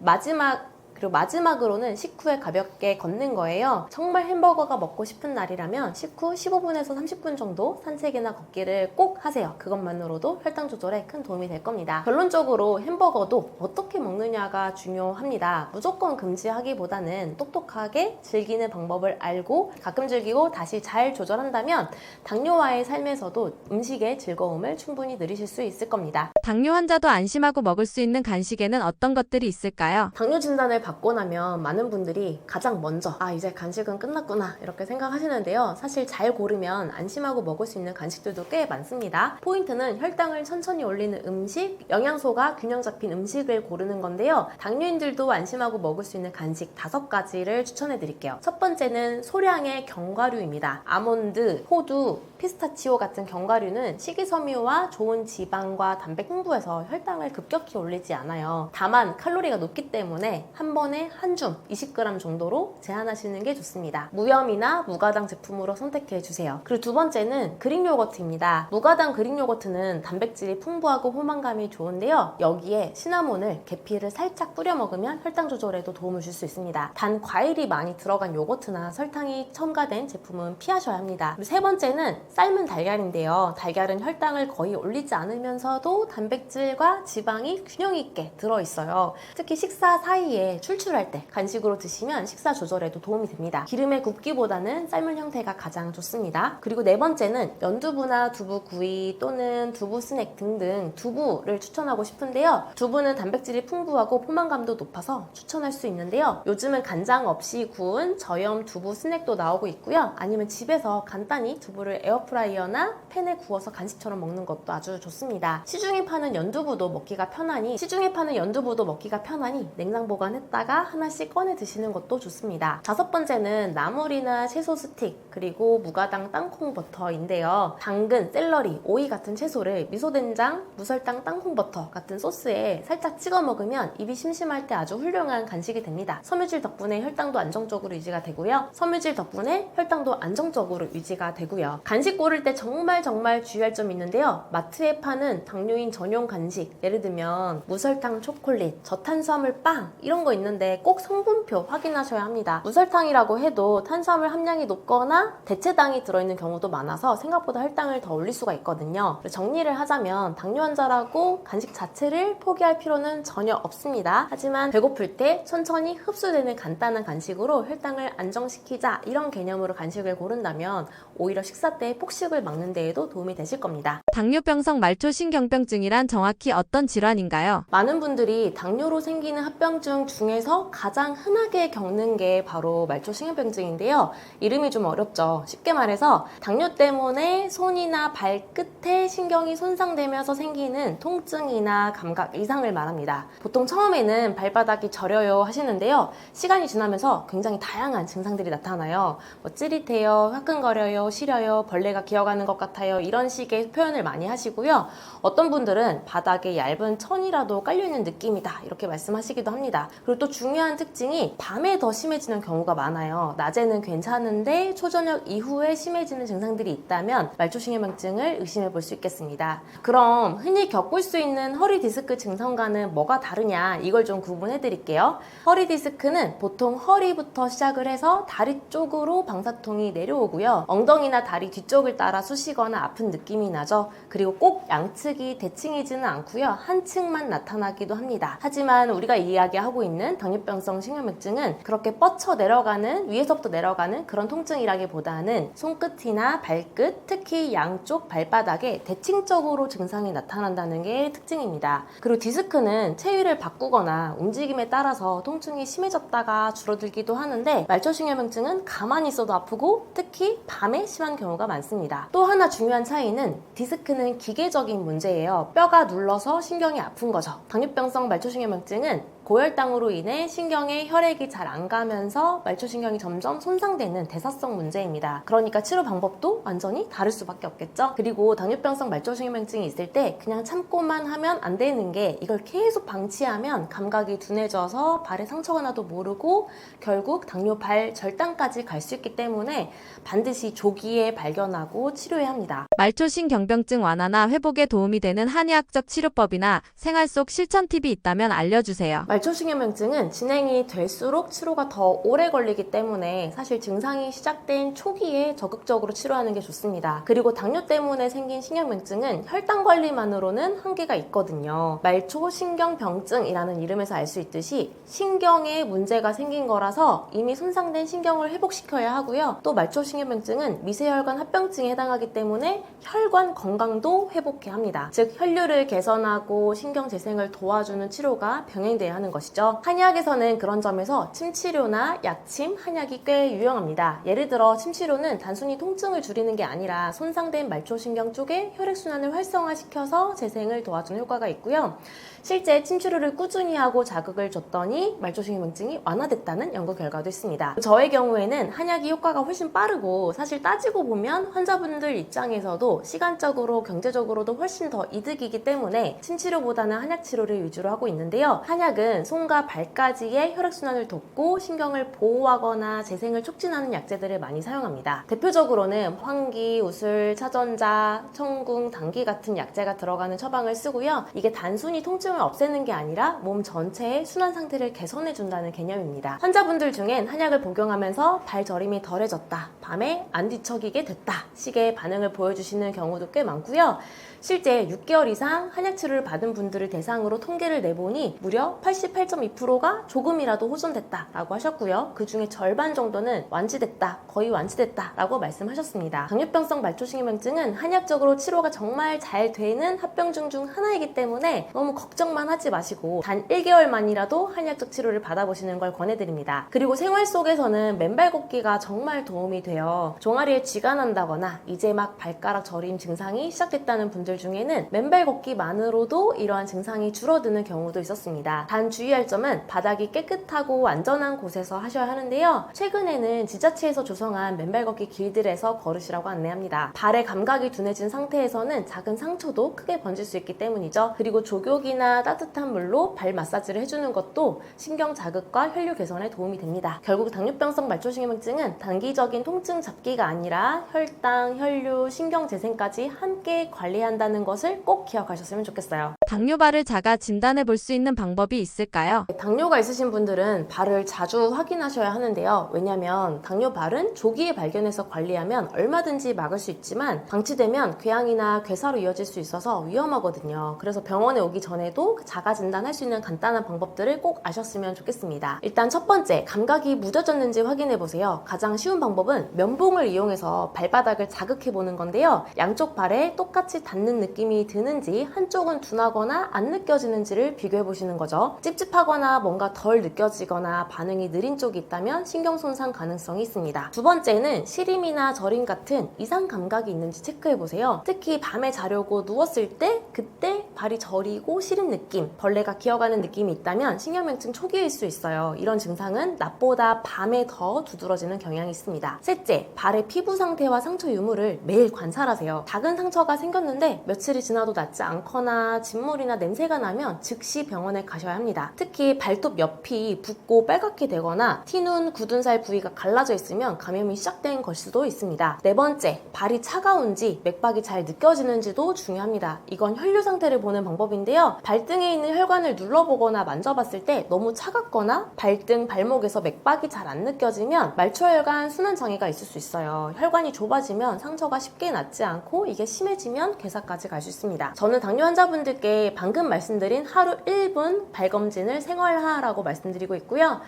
그리고 마지막으로는 식후에 가볍게 걷는 거예요. 정말 햄버거가 먹고 싶은 날이라면 식후 15분에서 30분 정도 산책이나 걷기를 꼭 하세요. 그것만으로도 혈당 조절에 큰 도움이 될 겁니다. 결론적으로 햄버거도 어떻게 먹느냐가 중요합니다. 무조건 금지하기보다는 똑똑하게 즐기는 방법을 알고 가끔 즐기고 다시 잘 조절한다면 당뇨와의 삶에서도 음식의 즐거움을 충분히 누리실 수 있을 겁니다. 당뇨 환자도 안심하고 먹을 수 있는 간식에는 어떤 것들이 있을까요? 당뇨 진단을 받고 나면 많은 분들이 가장 먼저 이제 간식은 끝났구나 이렇게 생각하시는데요. 사실 잘 고르면 안심하고 먹을 수 있는 간식들도 꽤 많습니다. 포인트는 혈당을 천천히 올리는 음식, 영양소가 균형 잡힌 음식을 고르는 건데요. 당뇨인들도 안심하고 먹을 수 있는 간식 5가지를 추천해 드릴게요. 첫 번째는 소량의 견과류입니다. 아몬드, 호두, 피스타치오 같은 견과류는 식이섬유와 좋은 지방과 단백 풍부해서 혈당을 급격히 올리지 않아요. 다만 칼로리가 높기 때문에 한 번에 한 줌 20g 정도로 제한하시는 게 좋습니다. 무염이나 무가당 제품으로 선택해 주세요. 그리고 두 번째는 그릭 요거트입니다. 무가당 그릭 요거트는 단백질이 풍부하고 포만감이 좋은데요. 여기에 시나몬을 계피를 살짝 뿌려 먹으면 혈당 조절에도 도움을 줄 수 있습니다. 단 과일이 많이 들어간 요거트나 설탕이 첨가된 제품은 피하셔야 합니다. 그리고 세 번째는 삶은 달걀인데요. 달걀은 혈당을 거의 올리지 않으면서도 단백질과 지방이 균형 있게 들어있어요. 특히 식사 사이에 출출할 때 간식으로 드시면 식사 조절에도 도움이 됩니다. 기름에 굽기보다는 삶은 형태가 가장 좋습니다. 그리고 네 번째는 연두부나 두부구이 또는 두부 스낵 등등 두부를 추천하고 싶은데요. 두부는 단백질이 풍부하고 포만감도 높아서 추천할 수 있는데요. 요즘은 간장 없이 구운 저염 두부 스낵도 나오고 있고요. 아니면 집에서 간단히 두부를 에어프라이어나 팬에 구워서 간식처럼 먹는 것도 아주 좋습니다. 시중에 파는 연두부도 먹기가 편하니 냉장 보관했다가 하나씩 꺼내 드시는 것도 좋습니다. 다섯 번째는 나물이나 채소 스틱 그리고 무가당 땅콩 버터인데요. 당근, 샐러리, 오이 같은 채소를 미소된장, 무설탕 땅콩 버터 같은 소스에 살짝 찍어 먹으면 입이 심심할 때 아주 훌륭한 간식이 됩니다. 섬유질 덕분에 혈당도 안정적으로 유지가 되고요. 간식 고를 때 정말 주의할 점이 있는데요. 마트에 파는 당뇨인 전용 간식, 예를 들면 무설탕 초콜릿, 저탄수화물 빵 이런 거 있는데 꼭 성분표 확인하셔야 합니다. 무설탕이라고 해도 탄수화물 함량이 높거나 대체당이 들어있는 경우도 많아서 생각보다 혈당을 더 올릴 수가 있거든요. 정리를 하자면 당뇨 환자라고 간식 자체를 포기할 필요는 전혀 없습니다. 하지만 배고플 때 천천히 흡수되는 간단한 간식으로 혈당을 안정시키자 이런 개념으로 간식을 고른다면 오히려 식사 때 폭식을 막는 데에도 도움이 되실 겁니다. 당뇨병성 말초신경병증이란 정확히 어떤 질환인가요? 많은 분들이 당뇨로 생기는 합병증 중에서 가장 흔하게 겪는 게 바로 말초신경병증인데요. 이름이 좀 어렵죠. 쉽게 말해서 당뇨 때문에 손이나 발끝에 신경이 손상되면서 생기는 통증이나 감각 이상을 말합니다. 보통 처음에는 발바닥이 저려요 하시는데요. 시간이 지나면서 굉장히 다양한 증상들이 나타나요. 찌릿해요, 화끈거려요, 시려요, 벌레가 기어가는 것 같아요 이런 식의 표현을 많이 하시고요. 어떤 분들은 바닥에 얇은 천이라도 깔려있는 느낌이다 이렇게 말씀하시기도 합니다. 그리고 또 중요한 특징이 밤에 더 심해지는 경우가 많아요. 낮에는 괜찮은데 초저녁 이후에 심해지는 증상들이 있다면 말초신경병증을 의심해 볼 수 있겠습니다. 그럼 흔히 겪을 수 있는 허리 디스크 증상과는 뭐가 다르냐 이걸 좀 구분해 드릴게요. 허리 디스크는 보통 허리부터 시작을 해서 다리 쪽으로 방사통이 내려오고요. 엉덩이나 다리 뒤쪽을 따라 쑤시거나 아픈 느낌이 나죠. 그리고 꼭 양측이 대칭이지는 않고요. 한 층만 나타나기도 합니다. 하지만 우리가 이야기하고 있는 당뇨병성 신경맥증은 그렇게 뻗쳐 내려가는 위에서부터 내려가는 그런 통증이라기보다는 손끝이나 발끝, 특히 양쪽 발바닥에 대칭적으로 증상이 나타난다는 게 특징입니다. 그리고 디스크는 체위를 바꾸거나 움직임에 따라서 통증이 심해졌다가 줄어들기도 하는데 말초신경병증은 가만히 있어도 아프고 특히 밤에 심한 경우가 많습니다. 또 하나 중요한 차이는 디스크는 기계적인 문제예요. 뼈가 눌러서 신경이 아픈 거죠. 당뇨병성 말초신경병증은 고혈당으로 인해 신경에 혈액이 잘 안 가면서 말초신경이 점점 손상되는 대사성 문제입니다. 그러니까 치료 방법도 완전히 다를 수밖에 없겠죠. 그리고 당뇨병성 말초신경병증이 있을 때 그냥 참고만 하면 안 되는 게 이걸 계속 방치하면 감각이 둔해져서 발에 상처가 나도 모르고 결국 당뇨 발 절단까지 갈 수 있기 때문에 반드시 조기에 발견하고 치료해야 합니다. 말초신경병증 완화나 회복에 도움이 되는 한의학적 치료법이나 생활 속 실천 팁이 있다면 알려주세요. 말초신경병증은 진행이 될수록 치료가 더 오래 걸리기 때문에 사실 증상이 시작된 초기에 적극적으로 치료하는 게 좋습니다. 그리고 당뇨 때문에 생긴 신경병증은 혈당 관리만으로는 한계가 있거든요. 말초신경병증이라는 이름에서 알 수 있듯이 신경에 문제가 생긴 거라서 이미 손상된 신경을 회복시켜야 하고요. 또 말초신경병증은 미세혈관 합병증에 해당하기 때문에 혈관 건강도 회복해야 합니다. 즉 혈류를 개선하고 신경 재생을 도와주는 치료가 병행돼야 하는 것이죠. 한의학에서는 그런 점에서 침치료나 약침, 한약이 꽤 유용합니다. 예를 들어 침치료는 단순히 통증을 줄이는 게 아니라 손상된 말초신경 쪽에 혈액순환을 활성화시켜서 재생을 도와주는 효과가 있고요. 실제 침치료를 꾸준히 하고 자극을 줬더니 말초신경병증이 완화됐다는 연구 결과도 있습니다. 저의 경우에는 한약이 효과가 훨씬 빠르고 사실 따지고 보면 환자분들 입장에서도 시간적으로 경제적으로도 훨씬 더 이득이기 때문에 침치료보다는 한약 치료를 위주로 하고 있는데요. 한약은 병원에서는 손과 발까지의 혈액순환을 돕고 신경을 보호하거나 재생을 촉진하는 약재들을 많이 사용합니다. 대표적으로는 황기, 우술, 차전자, 청궁, 당귀 같은 약재가 들어가는 처방을 쓰고요. 이게 단순히 통증을 없애는 게 아니라 몸 전체의 순환 상태를 개선해 준다는 개념입니다. 환자분들 중엔 한약을 복용하면서 발 저림이 덜해졌다, 밤에 안 뒤척이게 됐다 식의 반응을 보여주시는 경우도 꽤 많고요. 실제 6개월 이상 한약 치료를 받은 분들을 대상으로 통계를 내보니 무려 88.2%가 조금이라도 호전됐다라고 하셨고요. 그 중에 절반 정도는 완치됐다, 거의 완치됐다라고 말씀하셨습니다. 당뇨병성 말초신경증은 한약적으로 치료가 정말 잘 되는 합병증 중 하나이기 때문에 너무 걱정만 하지 마시고 단 1개월만이라도 한약적 치료를 받아보시는 걸 권해드립니다. 그리고 생활 속에서는 맨발 걷기가 정말 도움이 돼요. 종아리에 쥐가 난다거나 이제 막 발가락 저림 증상이 시작됐다는 분들 중에는 맨발 걷기만으로도 이러한 증상이 줄어드는 경우도 있었습니다. 단 주의할 점은 바닥이 깨끗하고 안전한 곳에서 하셔야 하는데요. 최근에는 지자체에서 조성한 맨발 걷기 길들에서 걸으시라고 안내합니다. 발의 감각이 둔해진 상태에서는 작은 상처도 크게 번질 수 있기 때문이죠. 그리고 족욕이나 따뜻한 물로 발 마사지를 해주는 것도 신경 자극과 혈류 개선에 도움이 됩니다. 결국 당뇨병성 말초신경증은 단기적인 통증 잡기가 아니라 혈당, 혈류, 신경 재생까지 함께 관리한다는 것을 꼭 기억하셨으면 좋겠어요. 당뇨발을 자가 진단해 볼 수 있는 방법이 있을까요? 당뇨가 있으신 분들은 발을 자주 확인하셔야 하는데요. 왜냐하면 당뇨발은 조기에 발견해서 관리하면 얼마든지 막을 수 있지만 방치되면 궤양이나 괴사로 이어질 수 있어서 위험하거든요. 그래서 병원에 오기 전에도 자가 진단할 수 있는 간단한 방법들을 꼭 아셨으면 좋겠습니다. 일단 첫 번째, 감각이 무뎌졌는지 확인해 보세요. 가장 쉬운 방법은 면봉을 이용해서 발바닥을 자극해 보는 건데요. 양쪽 발에 똑같이 닿는 느낌이 드는지, 한쪽은 둔하거나 안 느껴지는지를 비교해 보시는 거죠. 찝찝하거나 뭔가 덜 느껴지거나 반응이 느린 쪽이 있다면 신경 손상 가능성이 있습니다. 두 번째는 시림이나 저림 같은 이상 감각이 있는지 체크해 보세요. 특히 밤에 자려고 누웠을 때 그때 발이 저리고 시린 느낌, 벌레가 기어가는 느낌이 있다면 신경맹증 초기일 수 있어요. 이런 증상은 낮보다 밤에 더 두드러지는 경향이 있습니다. 셋째, 발의 피부 상태와 상처 유무를 매일 관찰하세요. 작은 상처가 생겼는데 며칠이 지나도 낫지 않거나 진물이나 냄새가 나면 즉시 병원에 가셔야 합니다. 특히 발톱 옆이 붓고 빨갛게 되거나 티눈, 굳은 살 부위가 갈라져 있으면 감염이 시작된 걸 수도 있습니다. 네 번째, 발이 차가운지 맥박이 잘 느껴지는지도 중요합니다. 이건 혈류 상태를 보는 방법인데요. 발등에 있는 혈관을 눌러보거나 만져봤을 때 너무 차갑거나 발등, 발목에서 맥박이 잘 안 느껴지면 말초혈관 순환 장애가 있을 수 있어요. 혈관이 좁아지면 상처가 쉽게 낫지 않고 이게 심해지면 괴사까지 갈 수 있습니다. 저는 당뇨 환자분들께 방금 말씀드린 하루 1분 발검진을 생활화라고 말씀드리고 있고요.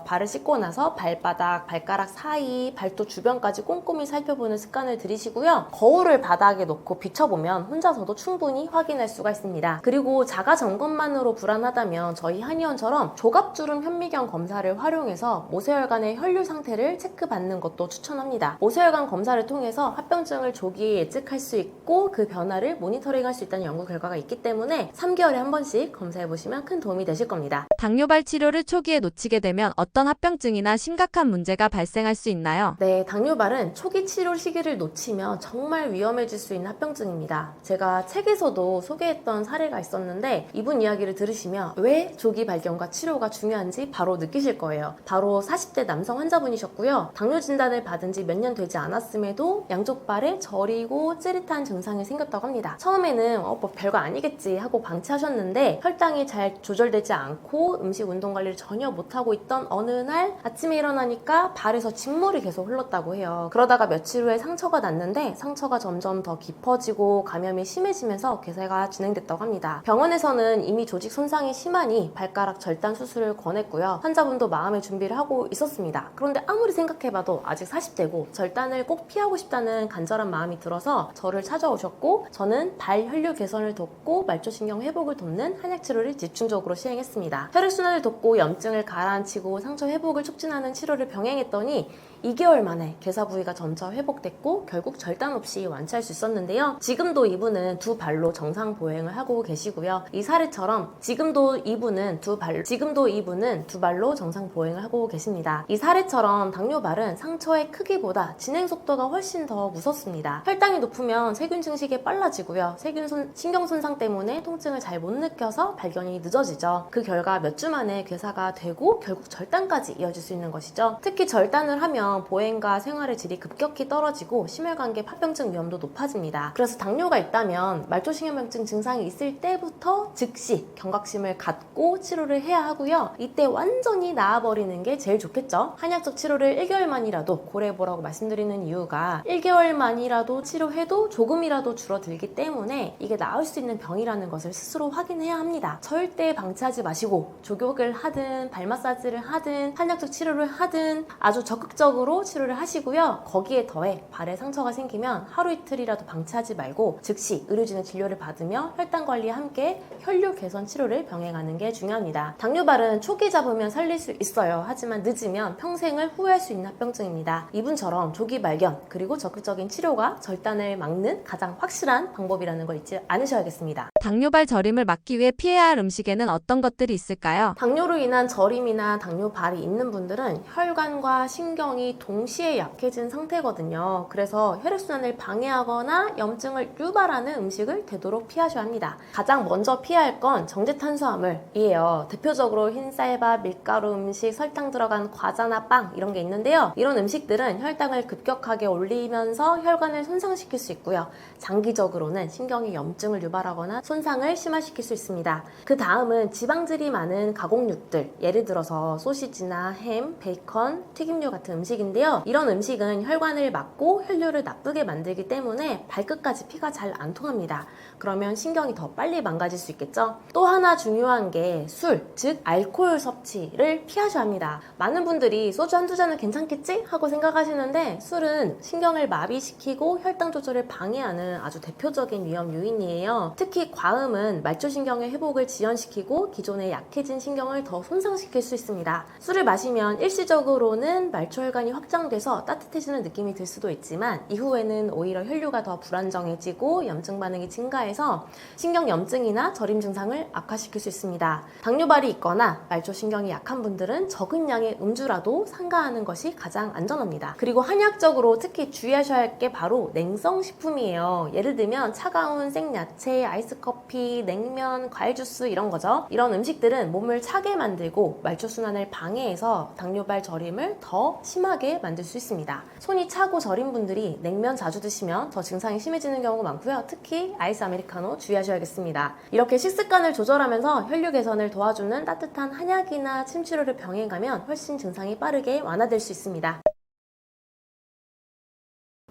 발을 씻고 나서 발바닥, 발가락 사이, 발톱 주변까지 꼼꼼히 살펴보는 습관을 들이시고요. 거울을 바닥에 놓고 비춰보면 혼자서도 충분히 확인할 수가 있습니다. 그리고 자가 점검만으로 불안하다면 저희 한의원처럼 조갑주름 현미경 검사를 활용해서 모세혈관의 혈류 상태를 체크받는 것도 추천합니다. 모세혈관 검사를 통해서 합병증을 조기에 예측할 수 있고 그 변화를 모니터링할 수 있다는 연구 결과가 있기 때문에 3개월에 한 번씩 검사해보시면 큰 도움이 되실 겁니다. 당뇨발 치료를 초기에 놓치게 되면 어떤 합병증이나 심각한 문제가 발생할 수 있나요? 네, 당뇨발은 초기 치료 시기를 놓치면 정말 위험해질 수 있는 합병증입니다. 제가 책에서도 소개했던 사례가 있었는데 이분 이야기를 들으시면 왜 조기 발견과 치료가 중요한지 바로 느끼실 거예요. 바로 40대 남성 환자분이셨고요. 당뇨 진단을 받은 지 몇 년 되지 않았음에도 양쪽 발에 저리고 찌릿한 증상이 생겼다고 합니다. 처음에는 뭐 별거 아니겠지 하고 방치하셨는데 혈당이 잘 조절되지 않고 음식 운동 관리를 전혀 못하고 있던 어느 날 아침에 일어나니까 발에서 진물이 계속 흘렀다고 해요. 그러다가 며칠 후에 상처가 났는데 상처가 점점 더 깊어지고 감염이 심해지면서 괴사가 진행됐다고 합니다. 병원에서는 이미 조직 손상이 심하니 발가락 절단 수술을 권했고요. 환자분도 마음의 준비를 하고 있었습니다. 그런데 아무리 생각해봐도 아직 40대고 절단을 꼭 피하고 싶다는 간절한 마음이 들어서 저를 찾아오셨고 저는 발 혈류 개선을 돕고 말초신경 회복을 돕는 한약 치료를 집중적으로 시행했습니다. 혈액순환을 돕고 염증을 가라앉히고 상처 회복을 촉진하는 치료를 병행했더니 2개월 만에 괴사 부위가 점차 회복됐고 결국 절단 없이 완치할 수 있었는데요. 지금도 이분은 두 발로 정상 보행을 하고 계시고요. 이 사례처럼 지금도 이분은 두 발로 정상 보행을 하고 계십니다. 이 사례처럼 당뇨발은 상처의 크기보다 진행 속도가 훨씬 더 무섭습니다. 혈당이 높으면 세균 증식이 빨라지고요. 신경 손상 때문에 통증을 잘 못 느껴서 발견이 늦어지죠. 그 결과 몇 주 만에 괴사가 되고 결국 절단까지 이어질 수 있는 것이죠. 특히 절단을 하면 보행과 생활의 질이 급격히 떨어지고 심혈관계 파병증 위험도 높아집니다. 그래서 당뇨가 있다면 말초신경병증 증상이 있을 때부터 즉시 경각심을 갖고 치료를 해야 하고요. 이때 완전히 나아버리는 게 제일 좋겠죠. 한약적 치료를 1개월만이라도 고려해보라고 말씀드리는 이유가 1개월만이라도 치료해도 조금이라도 줄어들기 때문에 이게 나을 수 있는 병이라는 것을 스스로 확인해야 합니다. 절대 방치하지 마시고 족욕을 하든 발 마사지를 하든 한약적 치료를 하든 아주 적극적으로 치료를 하시고요. 거기에 더해 발에 상처가 생기면 하루 이틀이라도 방치하지 말고 즉시 의료진의 진료를 받으며 혈당 관리와 함께 혈류 개선 치료를 병행하는 게 중요합니다. 당뇨발은 초기 잡으면 살릴 수 있어요. 하지만 늦으면 평생을 후회할 수 있는 합병증입니다. 이분처럼 조기 발견 그리고 적극적인 치료가 절단을 막는 가장 확실한 방법이라는 걸 잊지 않으셔야겠습니다. 당뇨발 저림을 막기 위해 피해야 할 음식에는 어떤 것들이 있을까요? 당뇨로 인한 저림이나 당뇨발이 있는 분들은 혈관과 신경이 동시에 약해진 상태거든요. 그래서 혈액순환을 방해하거나 염증을 유발하는 음식을 되도록 피하셔야 합니다. 가장 먼저 피해야 할 건 정제탄수화물이에요. 대표적으로 흰쌀밥, 밀가루 음식, 설탕 들어간 과자나 빵 이런 게 있는데요. 이런 음식들은 혈당을 급격하게 올리면서 혈관을 손상시킬 수 있고요. 장기적으로는 신경이 염증을 유발하거나 손상을 심화시킬 수 있습니다. 그 다음은 지방질이 많은 가공육들, 예를 들어서 소시지나 햄, 베이컨, 튀김류 같은 음식인데요. 이런 음식은 혈관을 막고 혈류를 나쁘게 만들기 때문에 발끝까지 피가 잘 안 통합니다. 그러면 신경이 더 빨리 망가질 수 있겠죠? 또 하나 중요한 게 술, 즉 알코올 섭취를 피하셔야 합니다. 많은 분들이 소주 한두 잔은 괜찮겠지? 하고 생각하시는데 술은 신경을 마비시키고 혈당 조절을 방해하는 아주 대표적인 위험 요인이에요. 특히 과음은 말초신경의 회복을 지연시키고 기존에 약해진 신경을 더 손상시킬 수 있습니다. 술을 마시면 일시적으로는 말초혈관이 확장돼서 따뜻해지는 느낌이 들 수도 있지만 이후에는 오히려 혈류가 더 불안정해지고 염증 반응이 증가해서 신경 염증이나 저림 증상을 악화시킬 수 있습니다. 당뇨발이 있거나 말초신경이 약한 분들은 적은 양의 음주라도 삼가하는 것이 가장 안전합니다. 그리고 한약적으로 특히 주의하셔야 할 게 바로 냉성식품이에요. 예를 들면 차가운 생야채, 아이스커피, 냉면, 과일 주스 이런 거죠. 이런 음식들은 몸을 차게 만들고 말초순환을 방해해서 당뇨발 저림을 더 심하게 만들 수 있습니다. 손이 차고 저린 분들이 냉면 자주 드시면 더 증상이 심해지는 경우가 많고요. 특히 아이스 아메리카노 주의하셔야겠습니다. 이렇게 식습관을 조절하면서 혈류 개선을 도와주는 따뜻한 한약이나 침치료를 병행하면 훨씬 증상이 빠르게 완화될 수 있습니다.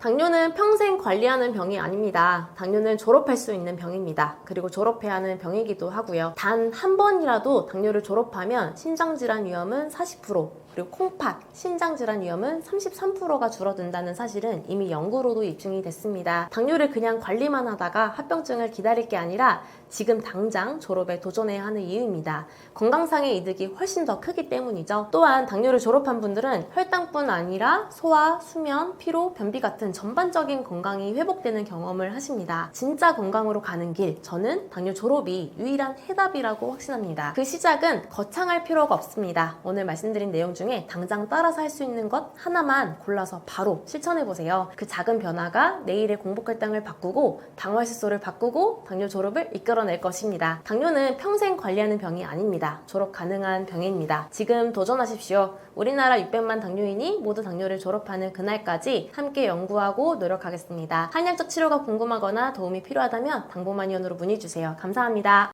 당뇨는 평생 관리하는 병이 아닙니다. 당뇨는 졸업할 수 있는 병입니다. 그리고 졸업해야 하는 병이기도 하고요. 단 한 번이라도 당뇨를 졸업하면 신장질환 위험은 40%, 그리고 콩팥, 신장질환 위험은 33%가 줄어든다는 사실은 이미 연구로도 입증이 됐습니다. 당뇨를 그냥 관리만 하다가 합병증을 기다릴 게 아니라 지금 당장 졸업에 도전해야 하는 이유입니다. 건강상의 이득이 훨씬 더 크기 때문이죠. 또한 당뇨를 졸업한 분들은 혈당뿐 아니라 소화, 수면, 피로, 변비 같은 전반적인 건강이 회복되는 경험을 하십니다. 진짜 건강으로 가는 길, 저는 당뇨 졸업이 유일한 해답이라고 확신합니다. 그 시작은 거창할 필요가 없습니다. 오늘 말씀드린 내용 중에 당장 따라서 할 수 있는 것 하나만 골라서 바로 실천해보세요. 그 작은 변화가 내일의 공복 혈당을 바꾸고 당화혈색소를 바꾸고 당뇨 졸업을 이끌어낼 것입니다. 당뇨는 평생 관리하는 병이 아닙니다. 졸업 가능한 병입니다. 지금 도전하십시오. 우리나라 600만 당뇨인이 모두 당뇨를 졸업하는 그날까지 함께 연구하고 노력하겠습니다. 한약적 치료가 궁금하거나 도움이 필요하다면 당보만의원으로 문의주세요. 감사합니다.